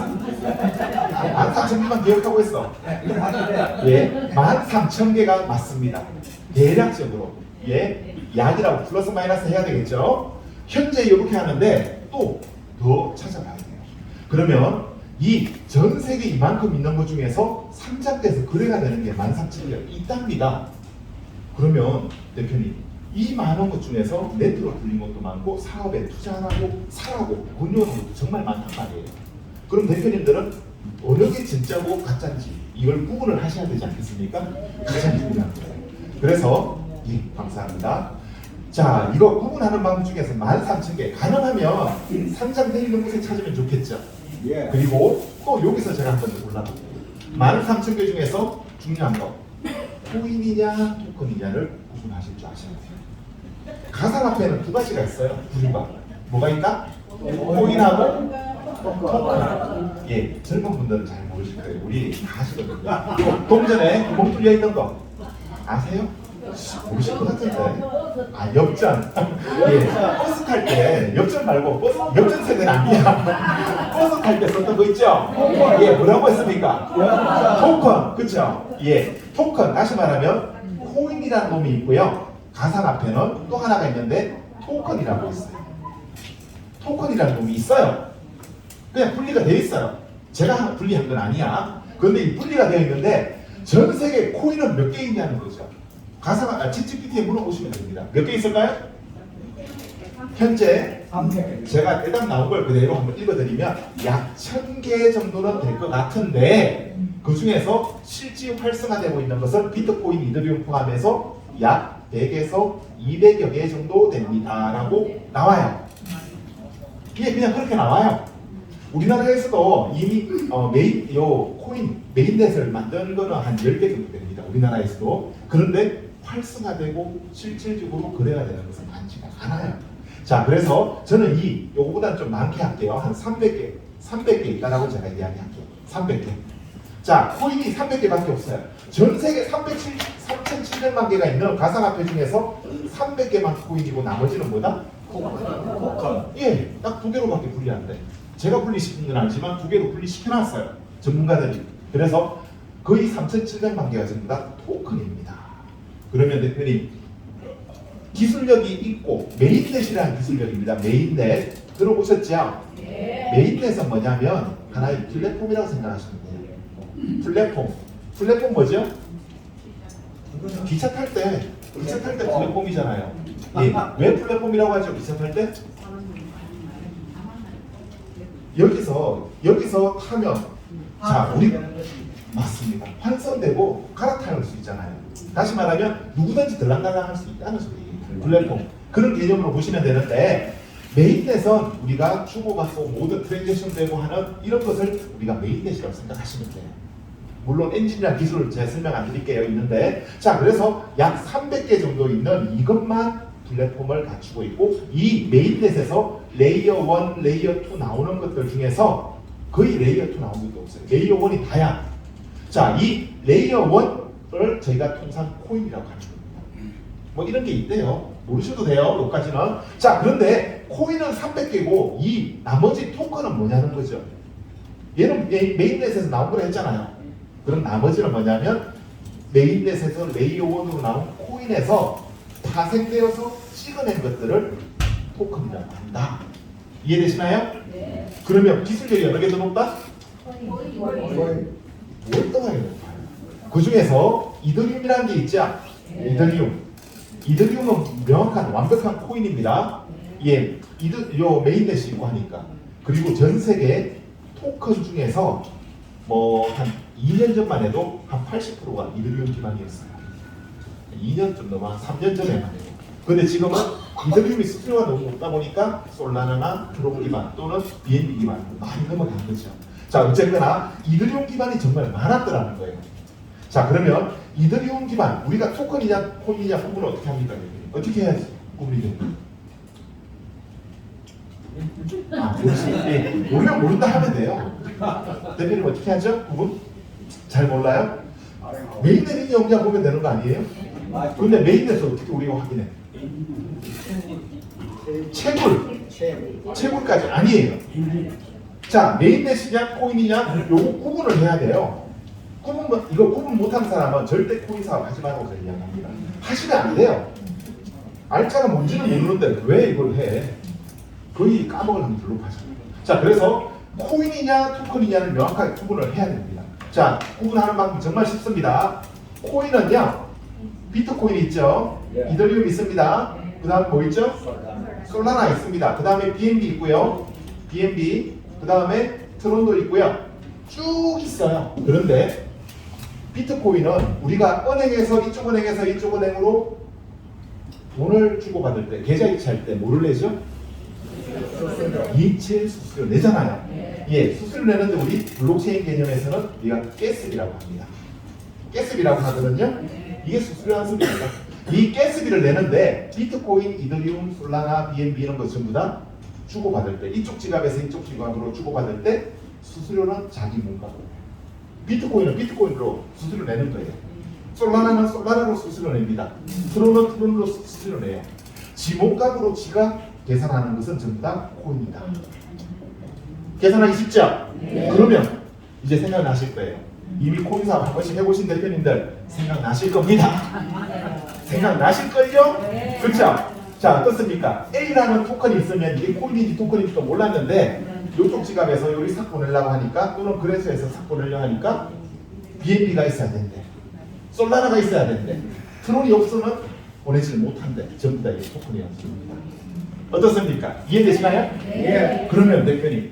14,000개만 기억하고 있어. 예, 13,000개가 맞습니다. 대략적으로. 예, 약이라고 플러스 마이너스 해야 되겠죠. 현재 이렇게 하는데 또 더 찾아봐야 돼요. 그러면 이 전 세계 이만큼 있는 것 중에서 상장돼서 거래가 되는 게 13,000개가 있답니다. 그러면 대표님, 이 많은 것 중에서 네트로 불린 것도 많고 사업에 투자하고 사라고 권유하는 것도 정말 많단 말이에요. 그럼 대표님들은 어느 게 진짜고 가짜인지 이걸 구분을 하셔야 되지 않겠습니까? 가장 중요한 거예요. 그래서 예, 감사합니다. 자, 이거 구분하는 방법 중에서 13,000개 가능하면 상장되어 있는 곳에 찾으면 좋겠죠. 예. 그리고 또 여기서 제가 한번 골라볼게요. 13,000개 중에서 중요한 거 코인이냐 토큰이냐를 구분하실 줄 아셔야 돼요. 가상화폐는 두 가지가 있어요. 부류가 뭐가 있다? 코인하고 토큰. 예, 젊은 분들은 잘 모르실 거예요. 우리 다 아시거든요. 동전에 구멍 뚫려 있는 거 아세요? 모르실 것 같은데. 아, 엽전. 예, 버스 탈 때 엽전 말고 버스 엽전 세대는 아니야. 버스 탈 때 썼던 거 있죠? 예, 뭐라고 했습니까? 토큰, 그렇죠? 예, 토큰. 다시 말하면 코인이라는 놈이 있고요. 가상화폐는 또 하나가 있는데 토큰이라고 있어요. 토큰이라는 놈이 있어요. 그냥 분리가 되어 있어요. 제가 분리한 건 아니야. 그런데 이 분리가 되어 있는데 전 세계 코인은 몇 개 있냐는 거죠. 챗GPT에 물어보시면 됩니다. 몇 개 있을까요? 현재 제가 일단 나온 걸 그대로 한번 읽어드리면 약 1000개 정도는 될 것 같은데 그 중에서 실제 활성화되고 있는 것은 비트코인, 이더리움 포함해서 약 100에서 200여 개 정도 됩니다 라고 나와요. 이게 그냥 그렇게 나와요. 우리나라에서도 이미 코인 메인넷을 만든 거는 한 10개 정도 됩니다. 우리나라에서도. 그런데 활성화되고 실질적으로 거래가 되는 것은 많지가 않아요. 자, 그래서 저는 요거보다는 좀 많게 할게요. 한 300개 있다라고 제가 이야기할게요. 300개. 자, 코인이 300개밖에 없어요. 전 세계 3,700만 개가 있는 가상화폐 중에서 300개만 코인이고 나머지는 뭐다? 토큰. 예, 딱 두 개로밖에 분리 안 돼. 제가 분리시킨 건 아니지만 두 개로 분리시켜놨어요. 전문가들이. 그래서 거의 3,700만 개가 전부 다 토큰입니다. 그러면 대표님, 기술력이 있고 메인넷이라는 기술력입니다. 메인넷 들어보셨죠? 네. 메인넷은 뭐냐면 하나의 플랫폼이라고 생각하시면 돼요. 플랫폼 뭐죠? 기차 탈 때 플랫폼이잖아요. 예. 왜 플랫폼이라고 하죠? 기차 탈 때? 여기서 타면 자, 우리 맞습니다. 환선되고 갈아타는 수 있잖아요. 다시 말하면 누구든지 들락날락할 수 있다는 소리예요. 플랫폼. 그런 개념으로 보시면 되는데 메인넷은 우리가 주고받고 모든 트랜잭션 되고 하는 이런 것을 우리가 메인넷이라고 생각하시면 돼요. 물론 엔진이나 기술을 제가 설명 안 드릴게요. 있는데 자, 그래서 약 300개 정도 있는 이것만 플랫폼을 갖추고 있고 이 메인넷에서 레이어 1, 레이어 2 나오는 것들 중에서 거의 레이어 2 나오는 것도 없어요. 레이어 1이 다야. 자, 이 레이어 1을 저희가 통상 코인이라고 하는 겁니다. 뭐 이런 게 있대요. 모르셔도 돼요. 여기까지는. 자, 그런데 코인은 300개고 이 나머지 토큰은 뭐냐는 거죠. 얘는 메인넷에서 나온 걸 했잖아요. 그럼 나머지는 뭐냐면 메인넷에서 레이어 1으로 나온 코인에서 파생되어서 찍어낸 것들을 토큰이라고 한다. 이해되시나요? 네. 그러면 기술력이 어느 게 더 높다? 월등하게 높아요. 그 중에서 이더리움이라는 게 있죠? 이더리움은 명확한 완벽한 코인입니다. 예, 요 메인넷이 있고 하니까. 그리고 전 세계 토큰 중에서 뭐 한 2년 전만 해도 한 80%가 이더리움 기반이었어요. 2년 좀 넘어, 한 3년 전에만 해도. 근데 지금은 이더리움이 수수료가 너무 높다 보니까 솔라나나 트론 기반 또는 BNB 기반 많이 넘어간 거죠. 자, 어쨌거나 이더리움 기반이 정말 많았더라는 거예요. 자, 그러면 이더리움 기반, 우리가 토큰이냐 코인이냐 구분을 어떻게 합니까? 어떻게 해야지 구분이 됩니까? 모르면 모른다 하면 돼요. 대표님 어떻게 하죠? 구분? 잘 몰라요? 메인넷이 없냐 보면 되는 거 아니에요? 근데 메인넷을 어떻게 우리가 확인해? 채굴까지 아니에요. 자, 메인 대시냐 코인이냐 요거 구분을 해야 돼요. 이거 구분 못하는 사람은 절대 코인 사업 하지 말라고 저는 이야기합니다. 하시면 안 돼요. 알짜가 뭔지는 모르는데 왜 이걸 해? 거의 까먹을 확률이 높아져요. 자, 그래서 코인이냐 토큰이냐를 명확하게 구분을 해야 됩니다. 자, 구분하는 방법이 정말 쉽습니다. 코인은요, 비트코인 있죠? 예. 이더리움 있습니다. 그 다음 뭐 있죠? 솔라나 있습니다. 그 다음에 BNB 있고요. BNB, 그 다음에 트론도 있고요. 쭉 있어요. 그런데 비트코인은 우리가 은행에서 이쪽 은행에서 이쪽 은행으로 돈을 주고받을 때, 계좌 이체할 때 뭐를 내죠? 이체 수수료 내잖아요. 예, 수수료 내는데 우리 블록체인 개념에서는 우리가 가스비라고 합니다. 가스비라고 하거든요. 이게 수수료 한습입니다. 이 가스비를 내는데 비트코인, 이더리움, 솔라나, BNB 이런 거 전부 다 주고받을 때, 이쪽 지갑에서 이쪽 지갑으로 주고받을 때 수수료는 자기 몸값으로 해요. 비트코인은 비트코인으로 수수료 내는 거예요. 솔라나는 솔라나로 수수료 냅니다. 트론은 트론으로 수수료 내요. 지 몸값으로 지가 계산하는 것은 전부 다 코인이다. 계산하기 쉽죠? 그러면 이제 생각나실 거예요. 이미 코인 사업 한 번씩 해보신 대표님들 생각나실 겁니다. 생각나실걸요? 그렇죠? 자, 어떻습니까? A라는 토큰이 있으면 이게 코인인지 토큰인지 또 몰랐는데 이쪽 지갑에서 여기 싹 보내려고 하니까 또는 거래소에서 싹 보내려고 하니까 BNB가 있어야 된대. 솔라나가 있어야 된대. 트론이 없으면 보내지를 못한대. 전부 다 이 토큰이었습니다. 어떻습니까? 이해되시나요? 예. 그러면 대표님,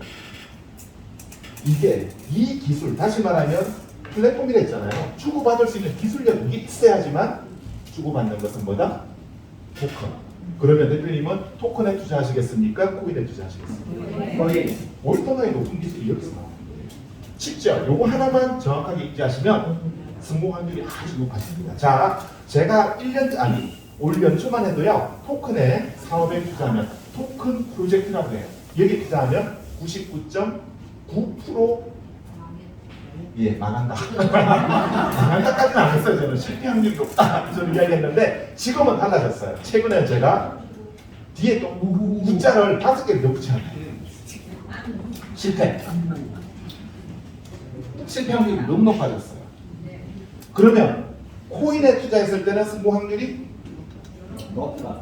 이 기술, 다시 말하면 플랫폼이라 했잖아요. 주고받을 수 있는 기술력이 있어야지만 주고받는 것은 뭐다? 토큰. 그러면 대표님은 토큰에 투자하시겠습니까? 코인에 투자하시겠습니까? 거기 월등하게 높은 기술이 여기서 나오는 거예요. 쉽죠? 요거 하나만 정확하게 입지하시면 성공 확률이 아주 높아집니다. 자, 제가 올 연초만 해도요, 토큰에 사업에 투자하면 토큰 프로젝트라고 해요. 여기 투자하면 99.9% 예, 망한다. 망한다까지는 안 했어요. 저는 실패 확률이 높다. 저는 이야기했는데 지금은 달라졌어요. 최근에 제가 뒤에 또 문자를 5개를 더 붙여야 돼요. 실패 확률이 너무 높아졌어요. 그러면 코인에 투자했을 때는 성공 확률이 높다.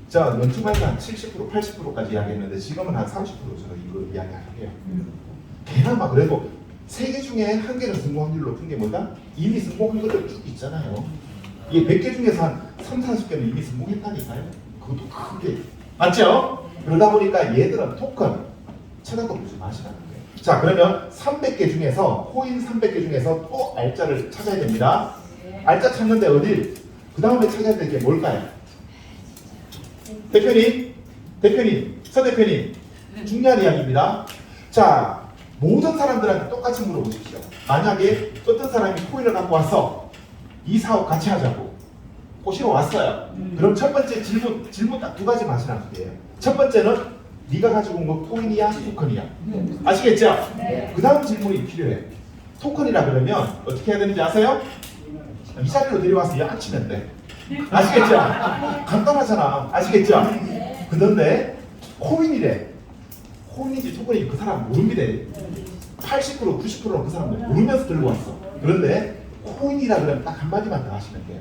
자, 연초마에는 한 70%, 80%까지 이야기했는데 지금은 한 30% 저는 이거 이야기할게요. 그나마 그래도 3개 중에 1개는 성공 확률 높은 게 뭐다? 이미 성공 확률이 쭉 있잖아요. 이게 100개 중에서 한 3, 40개는 이미 성공했다니까요. 그것도 크게. 맞죠? 그러다 보니까 얘들은 토큰 쳐다보지 마시라는 거예요. 자, 그러면 300개 중에서 코인 300개 중에서 또 알짜를 찾아야 됩니다. 알짜 찾는데 어딜? 그 다음에 찾아야 될 게 뭘까요? 대표님, 서 대표님, 중요한 이야기입니다. 자, 모든 사람들한테 똑같이 물어보십시오. 만약에 어떤 사람이 코인을 갖고 와서 이 사업 같이 하자고 꼬시러 왔어요. 그럼 첫 번째 질문 딱 2가지 마시라는 소리예요. 첫 번째는 네가 가지고 온 거 코인이야, 토큰이야? 아시겠죠? 그 다음 질문이 필요해. 토큰이라 그러면 어떻게 해야 되는지 아세요? 이 자리로 데려와서 야치면 돼. 아시겠죠? 간단하잖아. 아시겠죠? 그런데 코인이래. 코인인지 토큰인지 그 사람 모릅니다. 80% 90%는 그 사람 모르면서 들고 왔어. 그런데 코인이라 그러면 딱 한마디만 더 하시면 돼요.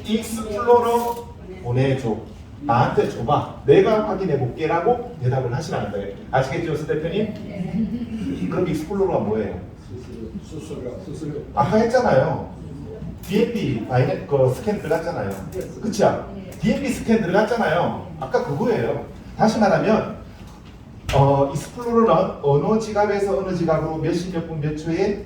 익스플로러 보내줘. 나한테 줘봐. 내가 확인해 볼게 라고 대답을 하시라는 거예요. 아시겠죠, 스 대표님? 그럼 익스플로러가 뭐예요? 수수료. 아까 했잖아요. BNB 그 스캔 들어갔잖아요. 그쵸? BNB 스캔 들어갔잖아요. 아까 그거예요. 다시 말하면 익스플로러는 어느 지갑에서 어느 지갑으로 몇십 분 몇 초에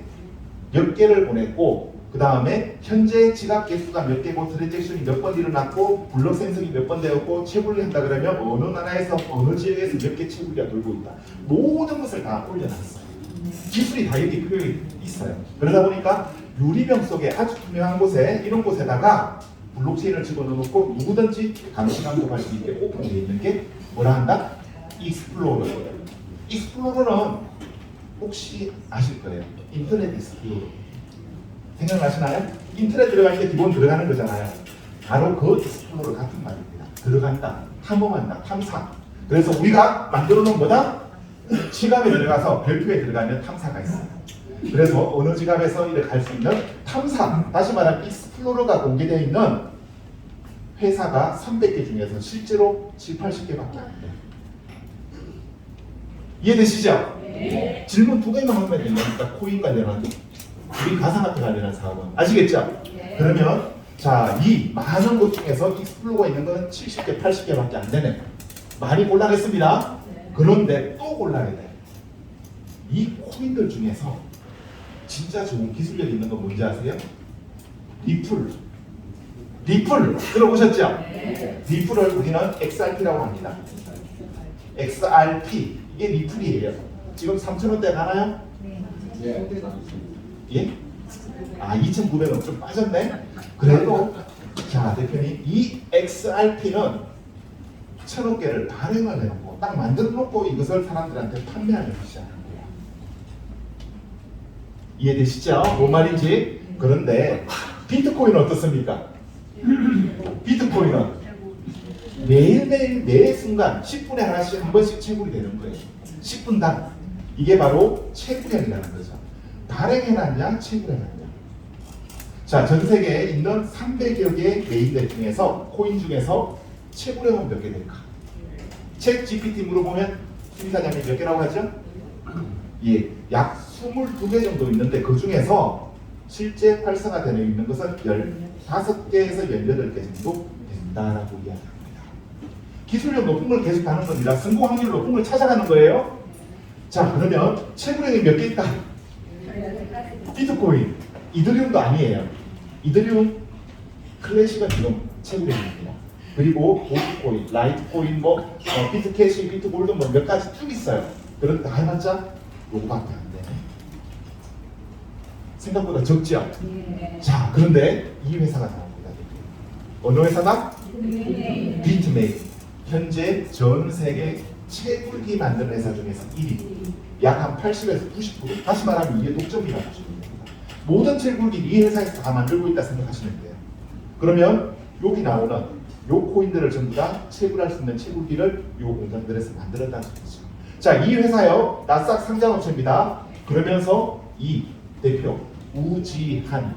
몇 개를 보냈고 그 다음에 현재 지갑 개수가 몇 개고 트랜잭션이 몇 번 일어났고 블록 생성이 몇 번 되었고 채굴을 한다 그러면 어느 나라에서 어느 지역에서 몇 개 채굴기가 돌고 있다. 모든 것을 다 올려놨어요. 기술이 다 여기 표현이 있어요. 그러다 보니까 유리병 속에 아주 투명한 곳에 이런 곳에다가 블록체인을 집어넣고 누구든지 감시 감독할 수 있게 오픈되어 있는 게 뭐라 한다? 익스플로러예요. 익스플로러는 혹시 아실 거예요. 인터넷 익스플로러. 생각나시나요? 인터넷 들어갈 때 기본 들어가는 거잖아요. 바로 그 익스플로러 같은 말입니다. 들어간다, 탐험한다, 탐사. 그래서 우리가 만들어 놓은 거다. 지갑에 들어가서 별표에 들어가면 탐사가 있어요. 그래서 어느 지갑에서 이렇게 갈 수 있는 탐사, 다시 말하면 익스플로러가 공개되어 있는 회사가 300개 중에서 실제로 7, 80개밖에 안 돼요. 이해되시죠? 네. 질문 2개만 하면 된다니까. 코인 관련한 우리 가상화폐 관련한 사업은 아시겠죠? 네. 그러면 자, 이 많은 것 중에서 익스플로러가 있는 건 70개, 80개밖에 안 되네. 많이 골라냈습니다. 네. 그런데 또 골라야 돼. 이 코인들 중에서 진짜 좋은 기술력이 있는 거 뭔지 아세요? 리플. 리플 들어보셨죠? 네. 리플을 우리는 XRP라고 합니다. XRP 이게 리플이에요. 지금 3,000원대 가나요? 예. 예? 아 2,900원 좀 빠졌네. 그래도 자 대표님 이 XRP는 1,000억 개를 발행을 해놓고 딱 만들어 놓고 이것을 사람들한테 판매하는 시작한 거예요. 이해되시죠? 뭔 말인지? 그런데 비트코인은 어떻습니까? 비트코인은 매일매일 매 순간 10분에 하나씩 한 번씩 채굴이 되는 거예요. 10분당. 이게 바로 채굴량이라는 거죠. 발행해놨냐 채굴해놨냐. 자, 전 세계에 있는 300여 개의 메인들 중에서 코인 중에서 채굴량은 몇 개 될까? 챗 GPT 물어보면 수 사장님 몇 개라고 하죠? 예, 약 22개 정도 있는데 그 중에서 실제 활성화되어 있는 것은 15개에서 18개 정도 된다라고 이야기합니다. 기술력 높은 걸 계속 가는 겁니다. 성공 확률 높은 걸 찾아가는 거예요. 자, 그러면 채굴량이 몇 개 있다? 비트코인, 이더리움도 아니에요. 이더리움 클래식은 지금 채굴량입니다. 그리고 도지코인, 라이트코인, 비트캐시, 비트골드 몇 가지 쭉 있어요. 그런데 다 해봤자 요거밖에 안 되네. 생각보다 적죠? 네. 자, 그런데 이 회사가 나옵니다. 어느 회사다? 비트메인. 현재 전 세계 채굴기 만드는 회사 중에서 1위. 약 한 80에서 90%. 다시 말하면 이게 독점이라고 보시면 됩니다. 모든 채굴기 이 회사에서 다 만들고 있다 생각하시면 돼요. 그러면 여기 나오는 요 코인들을 전부 다 채굴할 수 있는 채굴기를 요 공장들에서 만들었다는 소리죠. 자, 이 회사요 나스닥 상장업체입니다. 그러면서 이 대표 우지한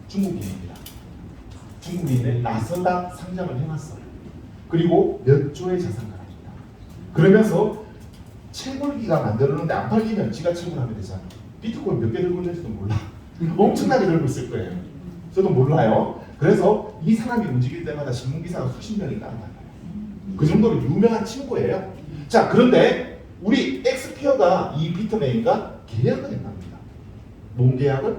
중국인입니다. 중국인의 나스닥 상장을 해놨어요. 그리고 몇 조의 자산가입니다. 그러면서 채굴기가 만들었는데 안 팔리면 지가 채굴하면 되잖아. 비트코인 몇 개 들고 있는지도 몰라. 엄청나게 들고 있을 거예요. 저도 몰라요. 그래서 이 사람이 움직일 때마다 신문기사가 수십 명이 따라다녀요. 그 정도로 유명한 친구예요. 자, 그런데 우리 엑스피어가 이 비트메인과 계약을 했답니다. 뭔 계약을?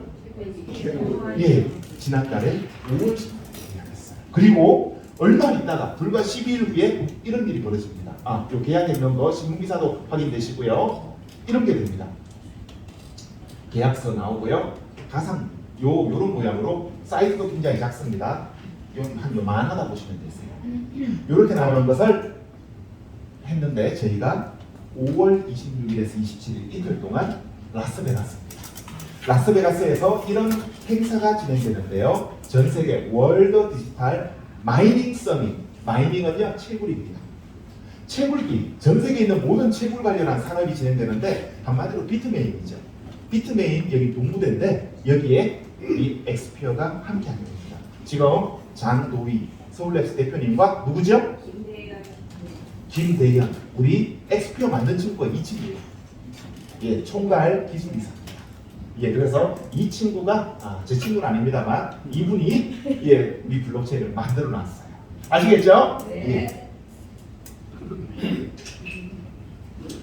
예, 지난달에 5월 10일에 계약했어요. 그리고 얼마 있다가 불과 12일 후에 이런 일이 벌어집니다. 아, 요 계약에 있는 거 신문기사도 확인되시고요. 이런 게 됩니다. 계약서 나오고요. 가상 요런 모양으로 사이즈도 굉장히 작습니다. 한 요만하다 보시면 되세요. 요렇게 나오는 것을 했는데 저희가 5월 26일에서 27일 이틀 동안 라스베가스입니다. 라스베가스에서 이런 행사가 진행되는데요. 전 세계 월드 디지털 마이닝 서밋. 마이닝은요 채굴입니다. 채굴기, 전 세계에 있는 모든 채굴 관련한 산업이 진행되는데 한마디로 비트메인이죠. 비트메인 여기 동무대인데 여기에 이 엑스피어가 함께하게 됩니다. 지금 장도희 서울랩스 대표님과 누구죠? 김대현. 우리 엑스피어 만든 친구가 이 친구예요. 예, 총괄 기술이사입니다. 예, 그래서 이 친구가 제 친구는 아닙니다만 이분이 예, 우리 블록체인을 만들어 놨어요. 아시겠죠? 네. 예.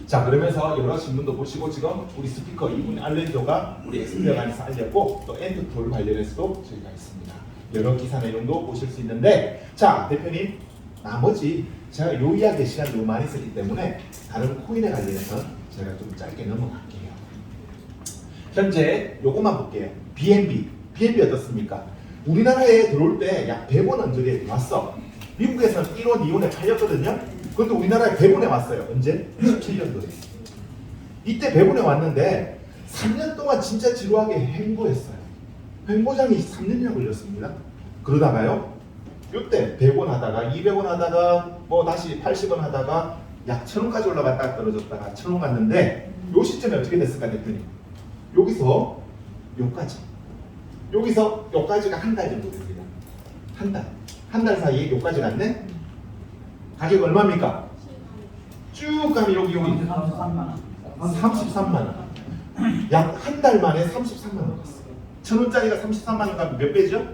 자, 그러면서 여러 신문도 보시고 지금 우리 스피커 이분 알렌조가 우리 엑스피어 안에서 알렸고 또 엔드톨 관련해서도 저희가 있습니다. 여러 기사 내용도 보실 수 있는데 자, 대표님 나머지 제가 요 이야기 시간이 너무 많이 썼기 때문에 다른 코인에 관련해서 제가 좀 짧게 넘어갈게요. 현재 요것만 볼게요. BNB 어떻습니까? 우리나라에 들어올 때 약 100원 언저리에 들어왔어. 미국에서는 1원, 2원에 팔렸거든요. 그것도 우리나라에 100원에 왔어요. 언제? 17년도에. 이때 100원에 왔는데 3년 동안 진짜 지루하게 횡보했어요. 횡보장이 3년이나 걸렸습니다. 그러다가요 요때 100원 하다가 200원 하다가 뭐 다시 80원 하다가 약 1000원까지 올라갔다가 떨어졌다가 1000원 갔는데 요 시점에 어떻게 됐을까 대표님? 여기서 요까지 여기서 요까지가 한 달 정도 됩니다. 한 달 사이에 요까지 갔네? 가격 얼마입니까? 쭉 가면 여기 33만 원. 약 한 달 만에 33만 원 갔어요. 1000원짜리가 33만 원 가면 몇 배죠?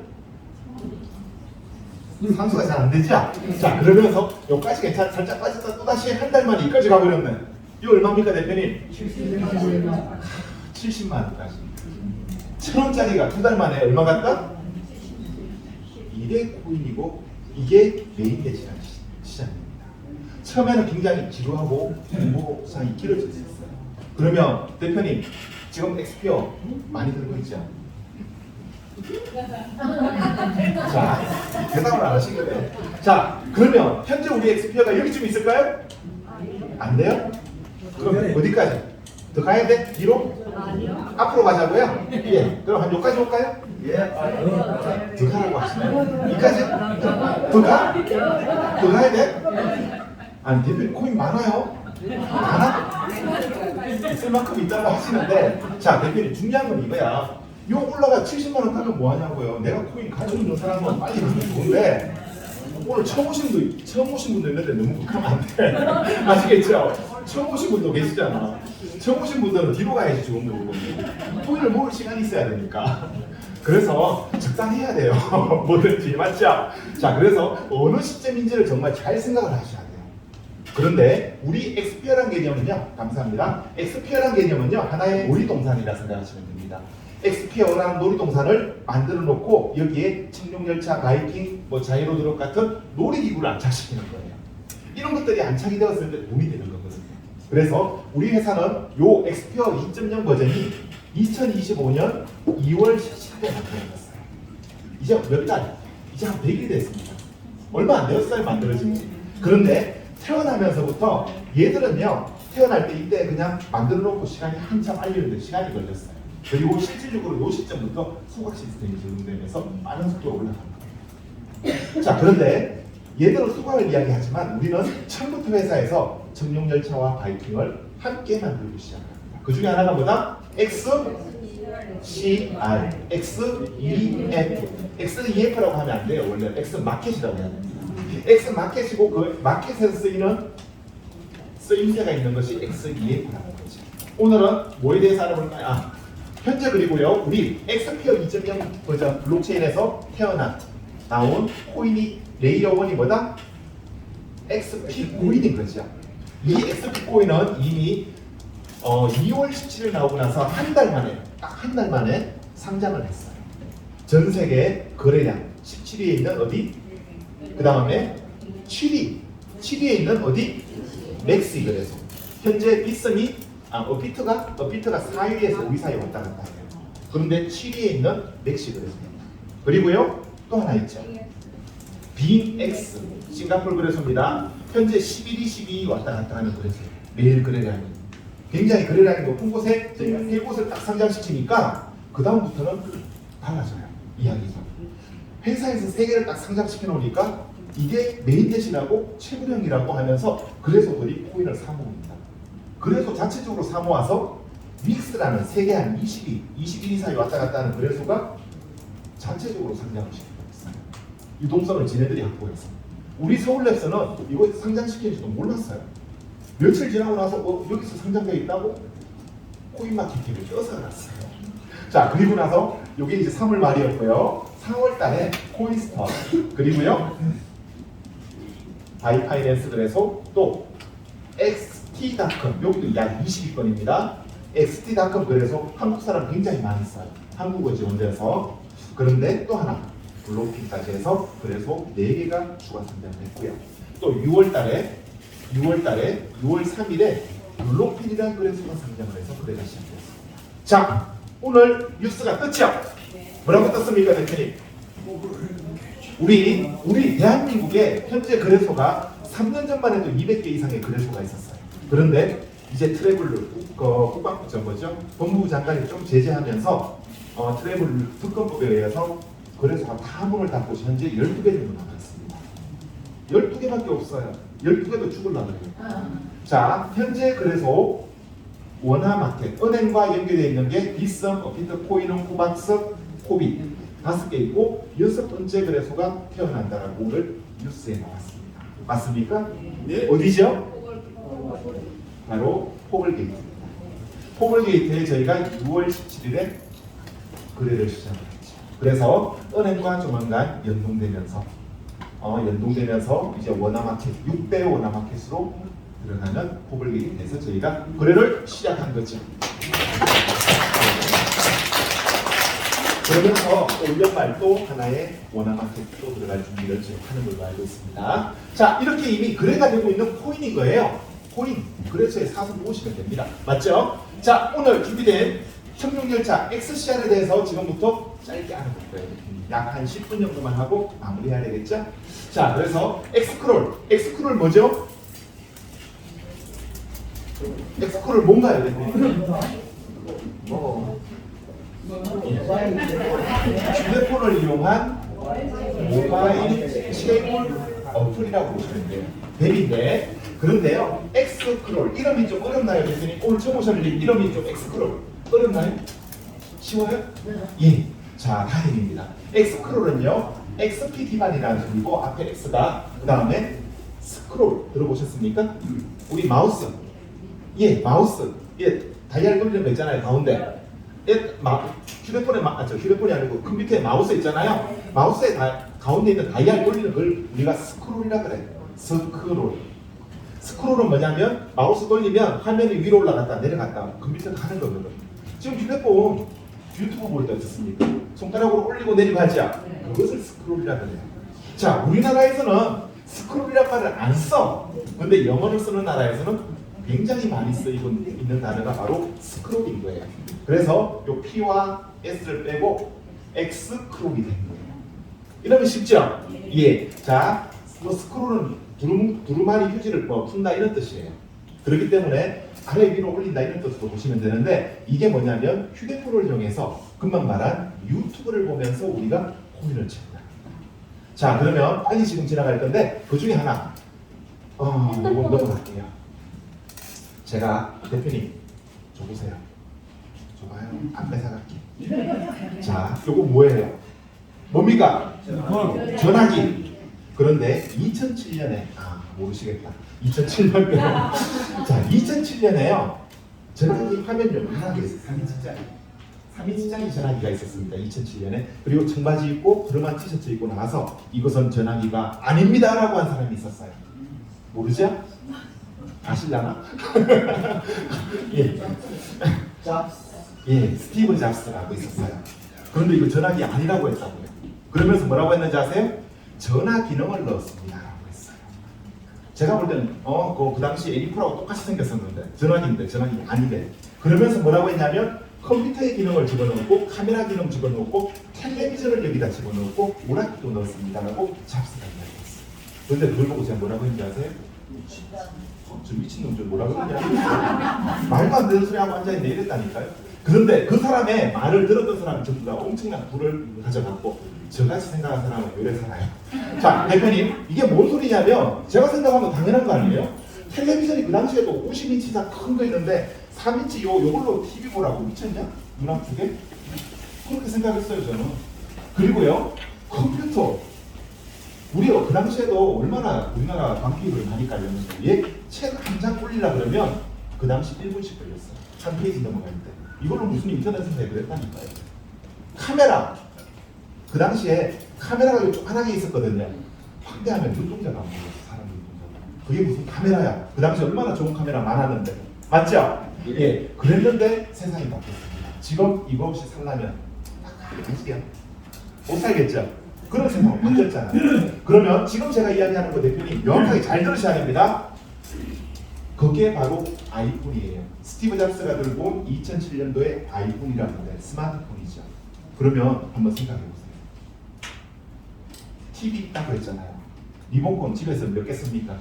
상수가 잘 안 되죠? 자, 그러면서 여기까지 괜찮아. 살짝 빠졌다 또 다시 한 달 만에 여기까지 가버렸네. 이거 얼마입니까 대표님? 70만 원까지. 1000원짜리가 두 달 만에 얼마 갔다? 이게 코인이고 이게 메인 대시라는 시장입니다. 처음에는 굉장히 지루하고 공부상이 길어질 수 있어요. 그러면 대표님 지금 엑스피어 많이 들고 있죠? 자, 대답을 안 하시겠네요. 자, 그러면 현재 우리 엑스피어가 여기쯤 있을까요? 안 돼요? 그럼 어디까지? 더 가야 돼? 뒤로? 앞으로 가자고요? 예. 그럼 한 여기까지 올까요? 예. 더 가라고 하시나요? 여기까지? 더 가? 더 가야 돼? 아니 대표님 코인 많아요? 많아? 있을 만큼 있다고 하시는데 자 대표님 중요한 건 이거야. 요 올라가 70만 원 가면 뭐 하냐고요. 내가 코인 가지고 있는 사람은 빨리 가면 좋은데 오늘 처음 오신 분도 있는데 너무 극하면 안 돼. 아시겠죠? 처음 오신 분도 계시잖아. 처음 오신 분들은 뒤로 가야지 좋은 거고 코인을 모을 시간이 있어야 되니까. 그래서 적당히 해야 돼요. 뭐든지 맞죠? 자 그래서 어느 시점인지를 정말 잘 생각을 하셔야 돼요. 그런데 우리 엑스피어란 개념은요, 감사합니다. 엑스피어란 개념은요 하나의 놀이동산이라 생각하시면 됩니다. 엑스피어라는 놀이동산을 만들어 놓고 여기에 청룡열차, 바이킹, 뭐 자이로드롭 같은 놀이기구를 안착시키는 거예요. 이런 것들이 안착이 되었을 때 돈이 되는 거거든요. 그래서 우리 회사는 요 엑스피어 2.0 버전이 2025년 2월 17일에 만들어졌어요. 이제 몇 달? 이제 한 100일이 됐습니다. 얼마 안 되었어요, 만들어진 지. 그런데 태어나면서부터 얘들은요, 태어날 때 이때 그냥 만들어 놓고 시간이 한참 알리는데 시간이 걸렸어요. 그리고 실질적으로 요 시점부터 소각 시스템이 적용되면서 빠른 속도로 올라간 거예요. 자, 그런데 얘들은 소각을 이야기하지만 우리는 처음부터 회사에서 청룡열차와 바이킹을 함께 만들고 시작합니다. 그 중에 하나가 뭐다? XCR, XEF. XEF라고 하면 안 돼요. 원래 X마켓이라고 해야 됩니다. X마켓이고 그 마켓에서 쓰임새가 있는 것이 XEF라는 거죠. 오늘은 뭐에 대해서 알아볼까요? 현재 그리고요 우리 엑스피어 2.0 버전 블록체인에서 나온 코인이 레이어 1이 뭐다? XP 코인인 거죠. 이 XP 코인은 이미 2월 17일 나오고 나서 딱 한 달 만에 상장을 했어요. 전 세계 거래량 17위에 있는 어디? 그 다음에 7위에 있는 어디? 맥스 거래소. 현재 비썸이 어비트가 4위에서 5위 사이에 왔다 갔다 해요. 그런데 7위에 있는 맥시 거래소입니다. 그리고요 또 하나 있죠. 빈엑스 싱가포르 거래소입니다. 현재 11위, 12위 왔다 갔다 하는 거래소예요. 매일 거래량이 굉장히 거래량이 높은 곳에 저희가 3곳을 딱 상장시키니까 그 다음부터는 달라져요. 이야기가. 회사에서 3개를 딱 상장시켜 놓으니까 이게 메인 대시라고 최고령이라고 하면서 거래소들이 코인을 사모읍니다. 그래서 자체적으로 사모아서 믹스라는 세계 한 21위 사이 왔다 갔다 하는 거래소가 자체적으로 상장을 시키고 있어요. 이 동선을 지네들이 확보해서. 우리 서울랩스는 이거 상장시키는지도 몰랐어요. 며칠 지나고 나서 여기서 상장되어 있다고 코인마케팅을 떠서 알았어요. 자, 그리고 나서 이게 이제 3월 말이었고요. 4월 달에 코인스터 그리고요 바이파이낸스 거래소 또 XT.com 여기도 약 20위권입니다. XT.com 거래소 한국 사람 굉장히 많이 써요. 한국어 지원돼서. 그런데 또 하나 블록핀까지 해서 거래소 4개가 추가 상장됐고요. 또 6월 3일에 블록핀이라는 거래소가 상장을 해서 거래가 시작됐습니다. 자, 오늘 뉴스가 떴죠? 뭐라고 떴습니까, 대표님? 우리 대한민국의 현재 거래소가 3년 전만 해도 200개 이상의 거래소가 있었어요. 그런데 이제 트래블 국방부 뭐죠? 법무부 장관이 좀 제재하면서 트래블 특검법에 의해서 거래소가 다 문을 닫고 현재 12개 정도 남아있습니다. 12개밖에 없어요. 12개도 죽을라 그래요. 자, 현재 거래소 원화마켓, 은행과 연결되어 있는 게 빗썸, 어피트, 코인원, 코박스, 코빗 5개 있고 6번째 거래소가 태어난다라고 오늘 뉴스에 나왔습니다. 맞습니까? 네. 어디죠? 바로 포글게이트입니다. 포글게이트에 저희가 6월 17일에 거래를 시작했죠. 그래서 은행과 조만간 연동되면서 이제 원화마켓 6대 원화마켓으로 들어가는 포글게이트에서 저희가 거래를 시작한 거죠. 그러면서 올 연말 또 하나의 원화마켓으로 들어갈 준비를 지금 하는 걸로 알고 있습니다. 자, 이렇게 이미 거래가 되고 있는 코인인 거예요. 코인, 거래소에 사서 모으시면 됩니다. 맞죠? 자, 오늘 준비된 청룡열차 XCR에 대해서 지금부터 짧게 알아볼 거예요. 약 한 10분 정도만 하고 마무리해야 되겠죠? 자, 그래서 엑스크롤 뭐죠? 엑스크롤 뭔가요? 휴대폰을 이용한 모바일 채굴 어플이라고 보시면 돼요. 앱인데, 그런데요, 엑스크롤 이름이 좀 어렵나요? 교수님 오늘 처음 오셨는데 이름이 좀 엑스크롤 어렵나요? 쉬워요? 예. 자, 다행입니다. 엑스크롤은요, XP 기반이라는 소리고 앞에 X가 그 다음에 스크롤 들어보셨습니까? 우리 마우스. 예, 마우스. 예, 다이얼 돌리는 거 있잖아요, 가운데. 예, 휴대폰이 아니고 컴퓨터에 마우스 있잖아요. 마우스에 가운데 있는 다이얼 돌리는 걸 우리가 스크롤이라 그래요. 스크롤은 뭐냐면 마우스 돌리면 화면이 위로 올라갔다 내려갔다 컴퓨터가 하는 거거든. 지금 휴대폰 유튜브 볼 때 어떻습니까? 손가락으로 올리고 내리고 하죠. 그것을 스크롤이라 그래요. 자, 우리나라에서는 스크롤이란 말을 안 써. 근데 영어를 쓰는 나라에서는 굉장히 많이 쓰이고 있는 단어가 바로 스크롤인 거예요. 그래서 요 P와 S를 빼고 X크롤이 된 거예요. 이러면 쉽죠? 예. 자, 스크롤은 두루마리 휴지를 푼다 이런 뜻이에요. 그렇기 때문에 아래 위로 올린다 이런 뜻으로 보시면 되는데 이게 뭐냐면 휴대폰을 이용해서 금방 말한 유튜브를 보면서 우리가 코인을 채운다. 자, 그러면 빨리 지금 지나갈 건데 그 중에 하나 이거 넘어갈게요. 제가 대표님 줘보세요. 줘봐요. 안 뺏어갈게. 자, 요거 뭐예요? 뭡니까? 전화기. 그런데 2007년에 모르시겠다. 2007년에 자, 2007년에요. 전화기 화면 요만하게 3인치짜리 전화기가 있었습니다. 2007년에. 그리고 청바지 입고 드러만 티셔츠 입고 나와서 이것은 전화기가 아닙니다라고 한 사람이 있었어요. 모르죠? 아실라나? 예. 예, 스티브 잡스라고 있었어요. 그런데 이거 전화기 아니라고 했다고요. 그러면서 뭐라고 했는지 아세요? 전화 기능을 넣었습니다라고 했어요. 제가 볼 때는 그 당시 에디프라고 똑같이 생겼었는데 전화기인데 전화기 아니래. 그러면서 뭐라고 했냐면 컴퓨터의 기능을 집어넣고 카메라 기능 집어넣고 텔레비전을 여기다 집어넣고 오락기도 넣었습니다라고 잡스가 이야기했어요. 그런데 그걸 보고 제가 뭐라고 했는지 아세요? 저 미친놈 저 뭐라 그러냐. 말도 안 되는 소리 하고 앉아있네 이랬다니까요. 그런데 그 사람의 말을 들었던 사람은 전부 다 엄청난 부를 가져갔고 저같이 생각하는 사람은 오래 살아요. 자, 대표님 이게 뭔 소리냐면 제가 생각하면 당연한 거 아니에요? 텔레비전이 그 당시에도 50인치 큰 거 있는데 3인치 요걸로 TV 보라고 미쳤냐? 눈앞 두 개? 그렇게 생각했어요 저는. 그리고요 컴퓨터 우리가 그 당시에도 얼마나 우리나라 광기를 많이 깔렸는데 얘 책 한 장 올리려 그러면 그 당시 1분씩 걸렸어요. 한 페이지 넘어갈 때. 이걸로 무슨 인터넷에서 그랬다니까요. 카메라. 그 당시에 카메라가 조그만하게 있었거든요. 확대하면 눈동자가 안 보였어. 사람 눈동자가. 그게 무슨 카메라야. 그 당시 얼마나 좋은 카메라 많았는데. 맞죠? 예. 그랬는데 세상이 바뀌었습니다. 지금 이거 없이 살려면 당시야. 못 살겠죠? 그런 세상은 바뀌었잖아요. 그러면 지금 제가 이야기하는 거 대표님 명확하게 잘 들으셔야 됩니다. 그게 바로 아이폰이에요. 스티브 잡스가 들고 온 2007년도에 아이폰이라고 하는 스마트폰이죠. 그러면 한번 생각해 보세요. TV 있다고 했잖아요. 리모컨 집에서 몇 개 씁니까?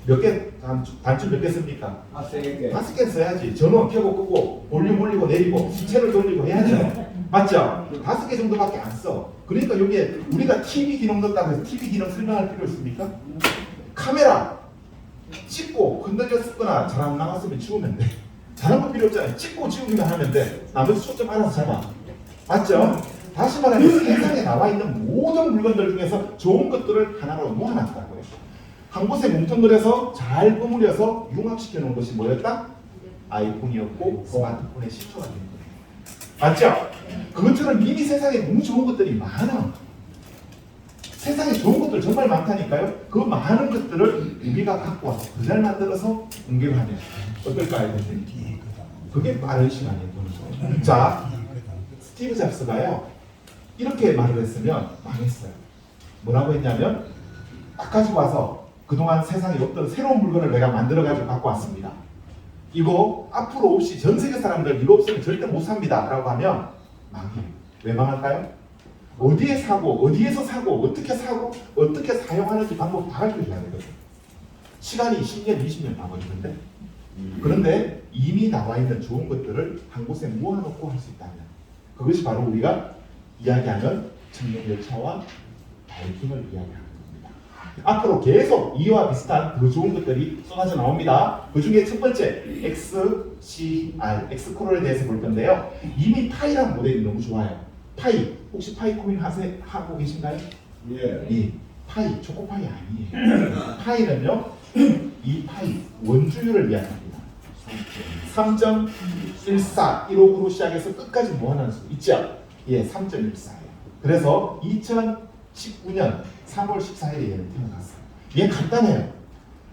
몇 개, 단추 몇 개 씁니까? 5개. 5개 써야지. 전원 켜고 끄고 볼륨 올리고 내리고 수채를 돌리고 해야죠. 맞죠? 5개 정도밖에 안 써. 그러니까 여기에 우리가 TV 기능 넣었다고 해서 TV 기능 설명할 필요 있습니까? 카메라 찍고 흔들렸거나 잘 안 나갔으면 지우면 돼. 다른 거 필요 없잖아요. 찍고 지우기만 하면 돼. 나머지 초점 알아서 잡아. 맞죠? 다시 말하면 세상에 나와 있는 모든 물건들 중에서 좋은 것들을 하나로 모아놨다고요. 한 곳에 뭉뚱그려서 잘 버무려서 융합시켜 놓은 것이 뭐였다? 아이폰이었고 스마트폰의 시초가 된 거예요. 맞죠? 그것처럼 이미 세상에 너무 좋은 것들이 많아. 세상에 좋은 것들 정말 많다니까요. 그 많은 것들을 우리가 갖고 와서 그 잘 만들어서 공개하면 어떨까요? 그게 빠른 시간에 보는 거예요. 자, 스티브 잡스가요 이렇게 말을 했으면 망했어요. 뭐라고 했냐면 딱 가지고 와서 그동안 세상에 없던 새로운 물건을 내가 만들어가지고 갖고 왔습니다. 이거 앞으로 없이 전 세계 사람들 이거 없으면 절대 못 삽니다 라고 하면 망해요. 왜 망할까요? 어디에 사고, 어디에서 사고, 어떻게 사용하는지 방법 다 가르쳐줘야 되거든요. 시간이 10년, 20년 가버리는데 그런데 이미 나와 있는 좋은 것들을 한 곳에 모아놓고 할 수 있다면 그것이 바로 우리가 이야기하는 청룡열차와 바이킹을 이야기하는 겁니다. 앞으로 계속 이와 비슷한 그 좋은 것들이 쏟아져 나옵니다. 그 중에 첫 번째 XCR, X코로에 대해서 볼 건데요. 이미 파이라는 모델이 너무 좋아요. 파이, 혹시 파이 코인 하고 계신가요? 예. 이 파이, 초코파이 아니에요. 파이는요, 이 파이 원주율을 이야기합니다. 3.14, 159로 시작해서 끝까지 모아놓은 수 있죠? 예, 3.14예요. 그래서 2019년 3월 14일에 얘는 태어났어요. 얘 간단해요.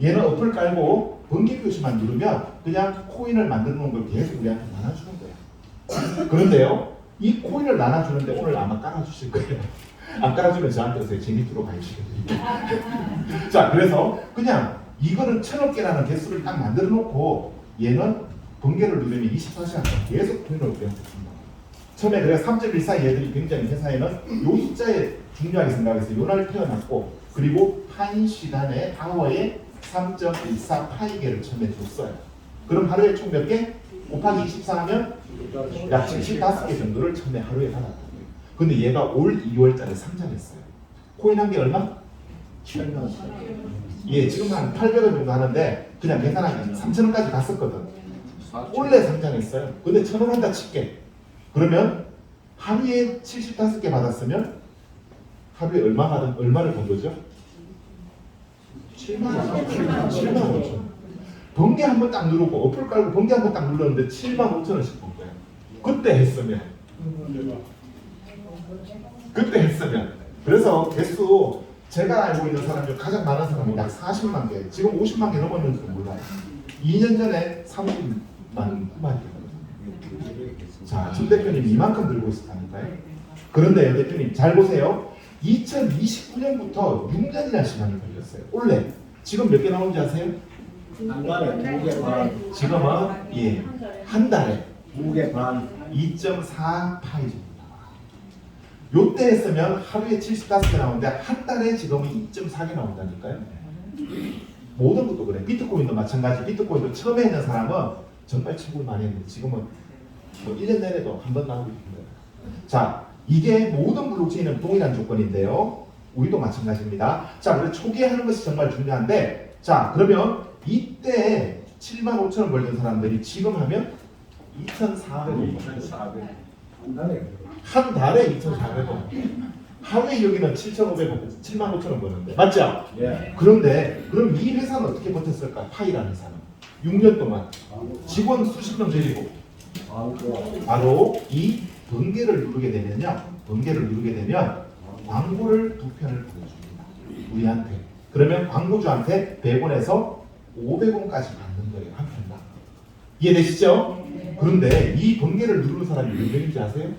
얘는 어플 깔고 번개 표시만 누르면 그냥 코인을 만들어 놓은 걸 계속 우리한테 나눠주는 거예요. 그런데요, 이 코인을 나눠주는데 오늘 아마 깔아주실 거예요. 안 깔아주면 저한테 오세요. 제 밑으로 가주시거든요. 자, 그래서 그냥 이거는 1000억 개라는 개수를 딱 만들어 놓고 얘는 번개를 누르면 24시간 동안 계속 코인을 우리한테 줍니다. 처음에 그래서 3.14 얘들이 굉장히 회사에는 요 숫자에 중요하게 생각해서 요날 태어났고 그리고 한 시간에 아워에 3.14 파이개를 처음에 줬어요. 그럼 하루에 총 몇 개? 곱하기 24 하면 약 75개 정도를 처음에 하루에 받았다고요. 근데 얘가 올 2월달에 상장했어요. 코인 한 개 얼마? 7만. 예, 지금 한 800원 정도 하는데 그냥 계산하면 3,000원까지 갔었거든. 원래 상장했어요. 근데 1,000원 한다 칠게. 그러면 하루에 75개 받았으면 하루에 얼마를 번 거죠? 7만 원. 7만 5천. 번개 한 번 딱 누르고 어플 깔고 번개 한 번 딱 눌렀는데 7만 5천 원씩 번 거예요. 그때 했으면. 그래서 개수 제가 알고 있는 사람 중 가장 많은 사람이 약 40만 개. 지금 50만 개 넘었는지도 몰라요. 2년 전에 30만 후반이거든요. 자, 전 대표님 이만큼 들고 있었다니까요. 그런데 대표님 잘 보세요. 2029년부터 6년이나 시간이 걸렸어요. 원래 지금 몇 개 나오는지 아세요? 한 달에 2개 반. 지금은 예, 한 달에 2개 반. 2.4 파이 정도 나와. 요때 했으면 하루에 75개 나오는데 한 달에 지금은 2.4개 나온다니까요. 모든 것도 그래. 비트코인도 마찬가지. 비트코인도 처음에 있는 사람은 정말 최고를 많이 했는데 지금은 뭐 1년 내내도 한 번 나오고 있는 거예요. 자, 이게 모든 블록체인은 동일한 조건인데요. 우리도 마찬가지입니다. 자, 우리 초기에 하는 것이 정말 중요한데, 자, 그러면 이때 7만 5천 원 벌던 사람들이 지금 하면 2,400원. 2,400. 한 달에. 한 달에 2,400원. 하루에 여기는 7,500원, 7만 5천 원 버는데. 맞죠? 예. 그런데, 그럼 이 회사는 어떻게 버텼을까? 파이라는 회사는. 6년 동안 직원 수십 명 데리고 바로 이 번개를 누르게 되면요. 광고를 2편을 보여줍니다. 우리한테. 그러면 광고주한테 100원에서 500원까지 받는 거예요. 한 편당. 이해되시죠? 그런데 이 번개를 누르는 사람이 몇 명인지 아세요?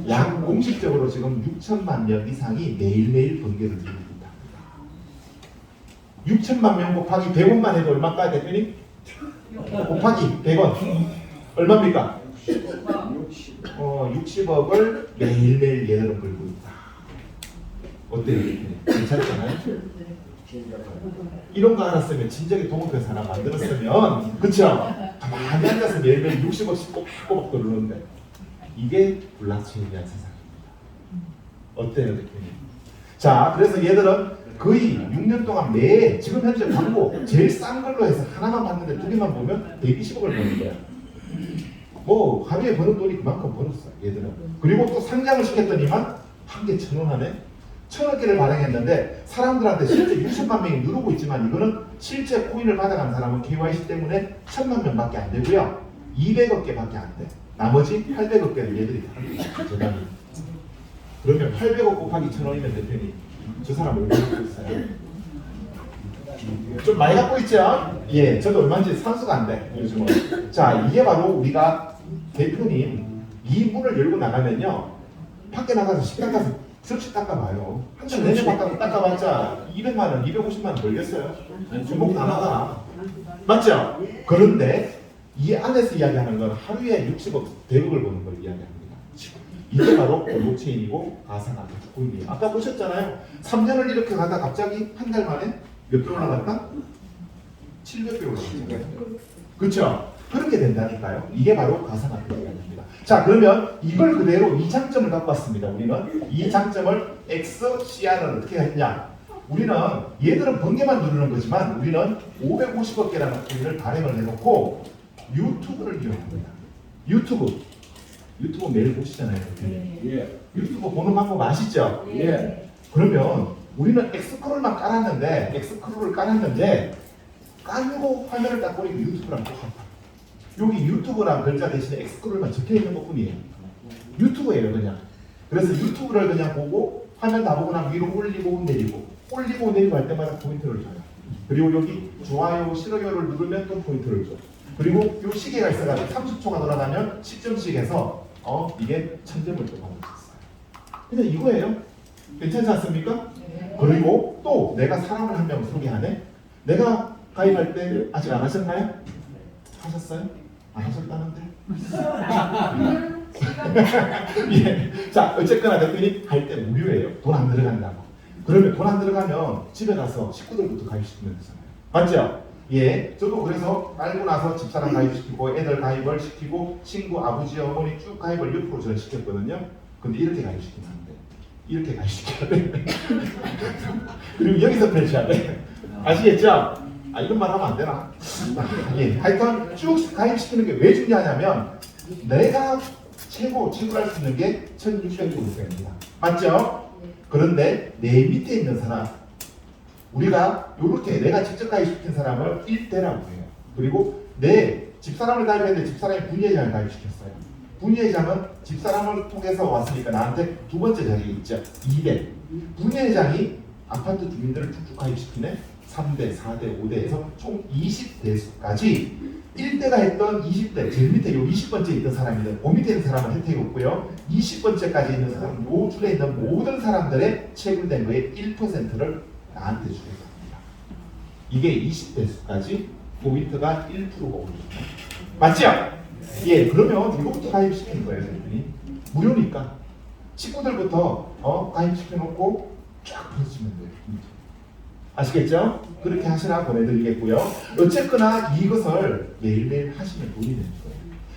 약 공식적으로 지금 6천만 명 이상이 매일매일 번개를 누르고 있답니다. 6천만 명 곱하기 100원만 해도 얼마일까요, 대표님? 곱하기 100원. 얼마입니까? 60억을 매일매일 얘네로 벌고 있다. 어때요? 괜찮잖아요? 이런 거 알았으면 진작에 동업회사 하나 만들었으면, 그쵸? 가만히 앉아서 매일매일 60억씩 꼬박꼬박 들어오는데 이게 블록체인에 대한 세상입니다. 어때요, 대표님? 자, 그래서 얘들은 거의 6년 동안 매해 지금 현재 광고 제일 싼 걸로 해서 하나만 봤는데 두 개만 보면 120억을 버는 거야. 뭐 하루에 버는 돈이 그만큼 벌었어 얘들은. 그리고 또 상장을 시켰더니만 한 개 1,000원 하네. 1,000원 개를 발행했는데 사람들한테 실제 60만 명이 누르고 있지만 이거는 실제 코인을 받아간 사람은 KYC 때문에 1,000만 명밖에 안 되고요. 200억 개밖에 안 돼. 나머지 800억 개를 얘들이 다 저당이. 그러면 800억 곱하기 1,000원이면 대표님 저 사람 얼마 갖고 있어요? 좀 많이 갖고 있죠? 예, 저도 얼마인지 산수가 안 돼, 요즘은. 자, 이게 바로 우리가 대표님 이 문을 열고 나가면요. 밖에 나가서 식당 가서 접시 닦아봐요. 한 달 내내 닦아봤자 200만 원, 250만 원 벌겠어요. 주목 다 나가. 맞죠? 그런데 이 안에서 이야기하는 건 하루에 60억, 100억을 버는 걸 이야기합니다. 이게 바로 블록체인이고 가상화폐 코인이에요. 아까 보셨잖아요. 3년을 이렇게 가다 갑자기 한 달 만에 몇 배 올라갔다? 700배 올라갔잖아요. 그렇죠? 그렇게 된다니까요. 이게 바로 가상화폐 이야기입니다. 자, 그러면 이걸 그대로 이 장점을 갖고 왔습니다. 우리는 이 장점을 XCR을 어떻게 했냐? 우리는 얘들은 번개만 누르는 거지만 우리는 550억 개라는 코인을 발행을 해놓고 유튜브를 이용합니다. 유튜브 매일 보시잖아요. 예. 유튜브 보는 방법 아시죠? 예. 그러면 우리는 엑스크롤만 깔았는데 엑스크롤을 깔았는데 깔고 화면을 딱 보니까 유튜브랑 똑같아. 여기 유튜브란 글자 대신에 엑스크롤만 적혀있는 것뿐이에요. 유튜브예요 그냥. 그래서 유튜브를 그냥 보고 화면 다 보고 나면 위로 올리고 내리고 할 때마다 포인트를 줘요. 그리고 여기 좋아요, 싫어요를 누르면 또 포인트를 줘. 그리고 이 시계가 있어가지고 30초가 돌아가면 시점씩 해서 이게 1000점을 또 받을 수 있어요. 그냥 이거예요. 괜찮지 않습니까? 그리고 또 내가 사람을 한 명 소개하네. 내가 가입할 때 아직 안 하셨나요? 하셨어요? 안 하셨다는데? 예. 자, 어쨌거나 대표님 할 때 무료예요. 돈 안 들어간다고. 그러면 돈 안 들어가면 집에 가서 식구들부터 가입시키면 되잖아요. 맞죠? 예. 저도 그래서 깔고 나서 집사람 가입시키고 애들 가입을 시키고 친구, 아버지, 어머니 쭉 가입을 옆으로 저는 시켰거든요. 근데 이렇게 가입시키면 안 돼. 이렇게 가입시켜야 돼. 그리고 여기서 펼쳐야 돼. 아시겠죠? 이런 말 하면 안 되나? 예. 하여튼 쭉 가입시키는 게 왜 중요하냐면 내가 최고를 할 수 있는 게 1600%입니다. 맞죠? 그런데 내 밑에 있는 사람, 우리가 이렇게 내가 직접 가입시킨 사람을 1대라고 해요. 그리고 내 집사람을 가입했는데 집사람이 분회장을 가입시켰어요. 분회장은 집사람을 통해서 왔으니까 나한테 두 번째 자리에 있죠. 2대. 분회장이 아파트 주민들을 쭉쭉 가입시키네. 3대, 4대, 5대에서 총 20대수까지 1대가 했던 20대, 제일 밑에 요 20번째 있던 사람이든 그 밑에 있는 사람은 혜택이 없고요. 20번째까지 있는 사람, 요 줄에 있는 모든 사람들의 채굴된 거의 1%를 나한테 주게 됩니다. 이게 20대수까지 포인트가 1%가 오릅니다. 맞죠? 예, 그러면 이거부터 가입시키는 거예요. 무료니까. 친구들부터 가입시켜놓고 쫙 보내주면 돼요. 아시겠죠? 그렇게 하시라 보내드리겠고요. 어쨌거나 이것을 매일매일 하시면 돈이 되는 거예요.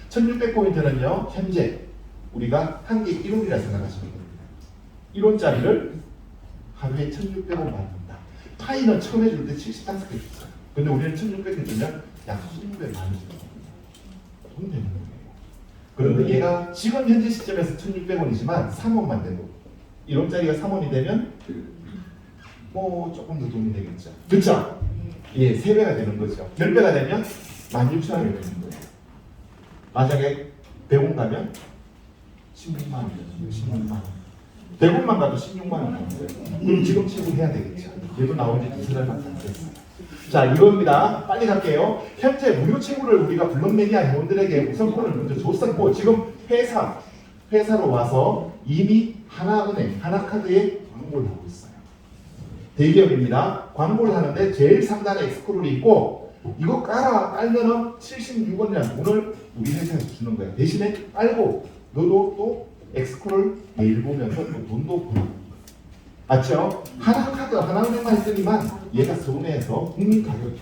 1600포인트는요, 현재 우리가 한 개 1원이라 생각하시면 됩니다. 1원짜리를 하루에 1600원 받는다. 파이는 처음 해줄 때 75개 줬어요. 근데 우리는 1600개 주면 약 20배 많이 줘요. 돈 되는 거예요. 그런데 얘가 지금 현재 시점에서 1600원이지만 3원만 되고 1원짜리가 3원이 되면 뭐 조금 더 돈이 되겠죠. 그렇죠? 예, 3배가 되는 거죠. 10배가 되면 16,000원이 되는 거예요. 만약에 100원 가면 16만 원, 16만 원. 100원만 가도 16만 원 되는 거예요. 그럼 지금 채굴해야 되겠죠. 얘도 나온 지 2-3달밖에 안 됐어요. 자, 이겁니다. 빨리 갈게요. 현재 무료 채굴을 우리가 블록매니아 회원들에게 우선권을 먼저 줬었고 지금 회사로 와서 이미 하나은행, 하나카드에 광고를 하고 있어요. 대기업입니다. 광고를 하는데 제일 상단에 엑스크롤이 있고 이거 깔면은 76원이라는 돈을 우리 회사에서 주는 거야. 대신에 깔고 너도 또 엑스크롤 매일 보면서 또 돈도 벌고. 맞죠? 하나카드 하나은행만 있더니만 얘가 서울에서 국민가격이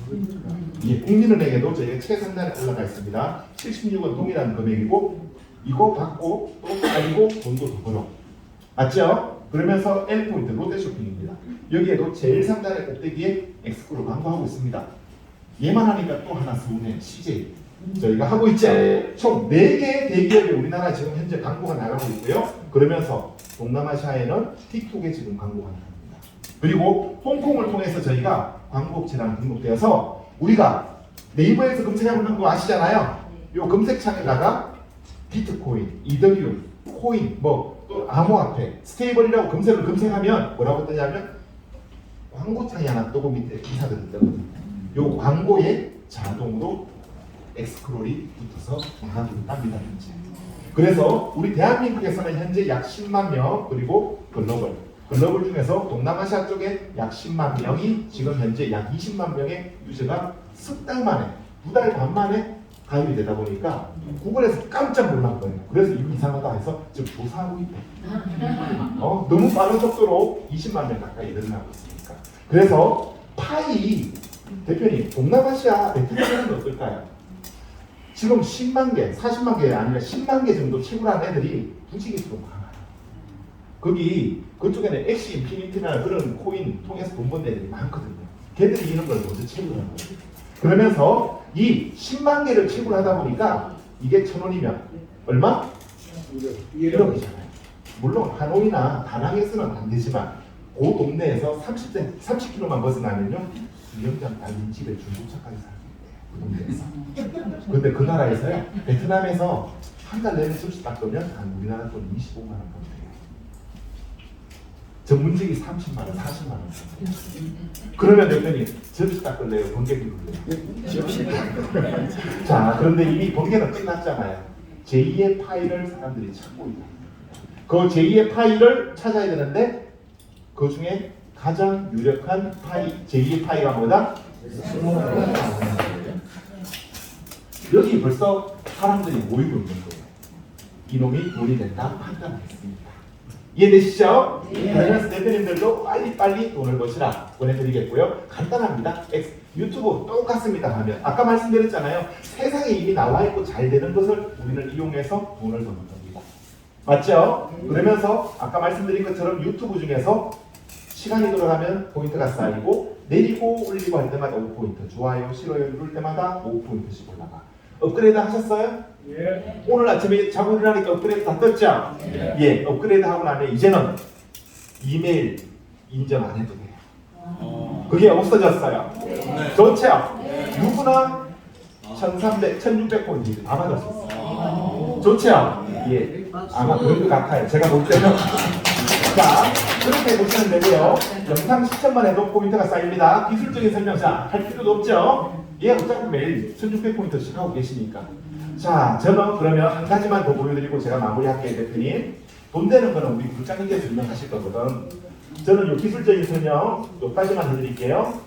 예, 국민은행에도 저희가 최상단에 올라가 있습니다. 76원 동일한 금액이고 이거 받고 또 팔리고 돈도 더 벌어. 맞죠? 그러면서 N포인트 롯데쇼핑입니다. 여기에도 제일 상단의 꼭대기에 엑스크로 광고하고 있습니다. 얘만 하니까 또 하나 서운해. CJ. 저희가 하고 있죠. 총 4개의 대기업이 우리나라 지금 현재 광고가 나가고 있고요. 그러면서 동남아시아에는 틱톡에 지금 광고가 나갑니다. 그리고 홍콩을 통해서 저희가 광고업체랑 등록되어서 우리가 네이버에서 검색하는 거 아시잖아요. 요 검색창에다가 비트코인, 이더리움, 코인, 뭐 또 암호화폐, 스테이블이라고 검색하면 뭐라고 뜨냐면 광고창이 하나 뜨고 밑에 기사들이 뜨거든요. 요 광고에 자동으로 엑스크롤이 붙어서 나가기로 땁니다. 현재. 그래서 우리 대한민국에서는 현재 약 10만 명, 그리고 글로벌 중에서 동남아시아 쪽에 약 10만 명이 지금 현재 약 20만 명의 유저가 석 달 만에, 2달 반 만에 가입이 되다 보니까 구글에서 깜짝 놀란 거예요. 그래서 이거 이상하다 해서 지금 조사하고 있대. 너무 빠른 속도로 20만 명 가까이 늘어나고 있으니까. 그래서 파이 대표님, 동남아시아 베트남은 어떨까요? 지금 10만 개, 40만 개 아니라 10만 개 정도 채굴한 애들이 부지기수로 많아요. 거기 그쪽에는 엑시 인피니티나 그런 코인 통해서 돈 번 애들이 많거든요. 걔들이 이런 걸 먼저 채굴하는 거예요. 그러면서 이 10만 개를 채굴하다 보니까 이게 1,000원이면 얼마? 1억이잖아요. 물론 하노이나 다낭에서는 안 되지만 그 동네에서 30km만 벗어나면요 수영장 달린 집에 중고차까지 살 수 있대요. 그 동네에서. 근데 그 나라에서요 베트남에서 한 달 내내 수시 닦으면 한 우리나라 돈 25만 원 벌어요. 전문직이 30만 원, 40만 원. 그러면 대표님 접시 닦을래요? 번개 긁을래요? 자, 그런데 이미 번개는 끝났잖아요. 제2의 파일을 사람들이 찾고 있다. 그 제2의 파일을 찾아야 되는데 그 중에 가장 유력한 파일, 제2의 파일가 뭐다? 여기 벌써 사람들이 모이고 있는 거예요. 이놈이 돈이 된다 판단했습니다. 이해되시죠? 그러면서 대표님들도 빨리빨리 돈을 버시라 보내드리겠고요. 간단합니다. 유튜브 똑같습니다 하면 아까 말씀드렸잖아요. 세상에 이미 나와 있고 잘 되는 것을 우리는 이용해서 돈을 버는 겁니다. 맞죠? 그러면서 아까 말씀드린 것처럼 유튜브 중에서 시간이 돌아가면 포인트가 쌓이고 내리고 올리고 할 때마다 5포인트, 좋아요, 싫어요 누를 때마다 5포인트씩 올라가. 업그레이드 하셨어요? 예. 오늘 아침에 자고 일어나니까 업그레이드 다 떴죠? 예, 업그레이드 하고 나면 이제는 이메일 인정 안 해도 돼요. 그게 없어졌어요. 좋죠? 누구나 1300, 1600포인트 다 받을 수 있어요. 좋죠? 예, 아마 그런 것 같아요. 제가 볼 때는. 자, 그렇게 보시면 되고요. 영상 시청만 해도 포인트가 쌓입니다. 기술적인 설명, 자, 할 필요도 없죠? 예, 어차피 매일 1600포인트씩 하고 계시니까. 자, 저는 그러면 한 가지만 더 보여드리고 제가 마무리할게요, 대표님. 돈 되는 거는 우리 부장님께서 설명하실 거거든. 저는 요 기술적인 설명 여기까지만 해드릴게요.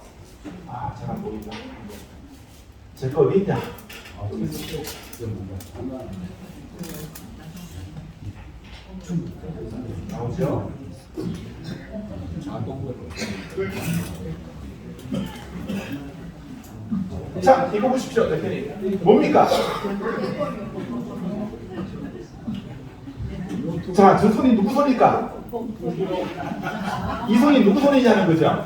아, 잘 안 보인다. 제 거 어디 있냐? 나오죠? 자, 이거 보십시오, 대표님. 뭡니까? 자, 저 손이 누구 손일까? 이 손이 누구 손이냐는 거죠?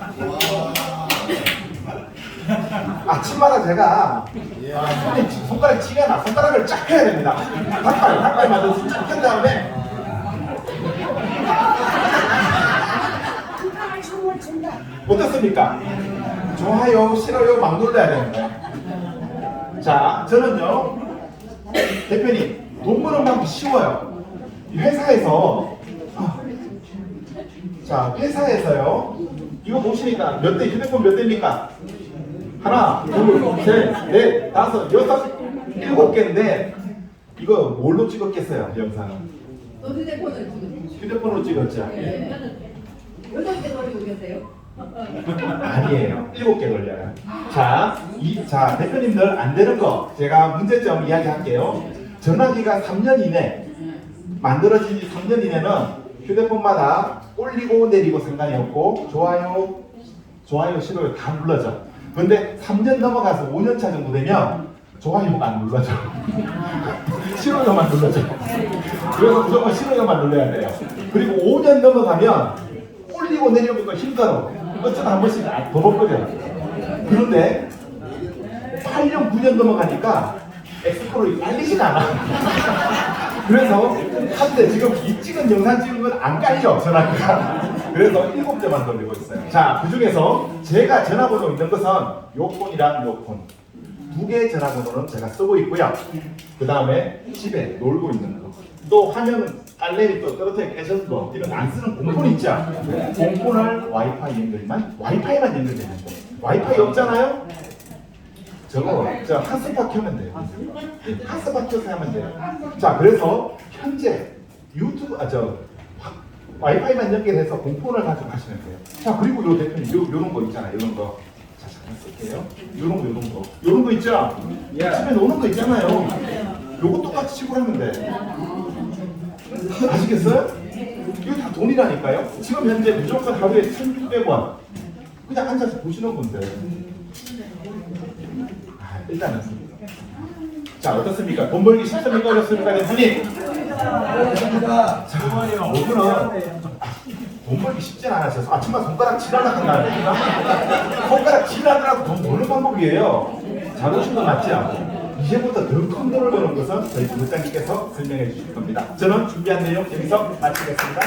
아침마다 제가 손가락 치거나 손가락을 쫙 해야 됩니다. 닭발 만들어서 쫙 한 다음에 어떻습니까? 좋아요, 싫어요 막 눌러야 되는 거예요. 자, 저는요 대표님 돈 버는 방법이 쉬워요. 회사에서 자, 회사에서요 이거 보시니까 몇 대, 휴대폰 몇 대입니까? 하나, 둘, 셋, 넷, 다섯, 여섯, 7개인데 이거 뭘로 찍었겠어요, 영상은? 휴대폰으로 찍었죠? 여덟 개 걸리고 계세요? 아니에요. 7개 걸려요. 자, 대표님들 안 되는 거 제가 문제점 이야기할게요. 전화기가 3년 이내 만들어진 지 3년 이내는 휴대폰마다 올리고 내리고 상관이 없고 좋아요, 싫어요 다 눌러져. 근데 3년 넘어가서 5년차 정도 되면 좋아요가 안 눌러져. 싫어요만 눌러져. 그래서 무조건 싫어요만 눌러야 돼요. 그리고 5년 넘어가면 올리고 내려오기가 힘들어. 어쩌다 한 번씩 버벅거려. 그런데 8년, 9년 넘어가니까 엑스플로이 깔리지가 않아. 그래서 한때 지금 이 찍은 영상 찍은 건 안 깔려, 전화기가. 그래서 7대만 돌리고 있어요. 자, 그 중에서 제가 전화번호 있는 것은 요 폰이랑 요 폰. 2개의 전화번호는 제가 쓰고 있고요. 그 다음에 집에 놀고 있는 거. 또 화면 깔래미 또 떨어져 깨진 거. 이런 안 쓰는 공폰 있죠? 공폰을 와이파이만 연결되는 거. 와이파이 없잖아요? 저 핫스팟 켜면 돼요. 핫스팟 켜서 하면 돼요. 자, 그래서 현재 유튜브, 와이파이만 연결해서 공폰을 가지고 하시면 돼요. 자, 그리고 요 대표님, 요런 거 있잖아요. 요런 거. 자, 잠깐 쓸게요. 요런 거 있죠? 예. 집에 노는 거 있잖아요. 요거 똑같이 지불하면 돼. 아시겠어요? 이거 다 돈이라니까요. 지금 현재 무조건 하루에 1,600원. 그냥 앉아서 보시는 건데. 일단은. 자, 어떻습니까? 돈 벌기 쉽습니까? 어렵습니까? 대표님? 좋습니다. 자, 오늘은 돈 벌기 쉽진 않으셔서 아침만 손가락 칠하려고 한다. 손가락 칠하느라고 돈 버는 방법이에요. 잘 오신 거 맞죠? 이제부터 더 큰 돈을 버는 것은 저희 부장님께서 설명해 주실 겁니다. 저는 준비한 내용 여기서 마치겠습니다.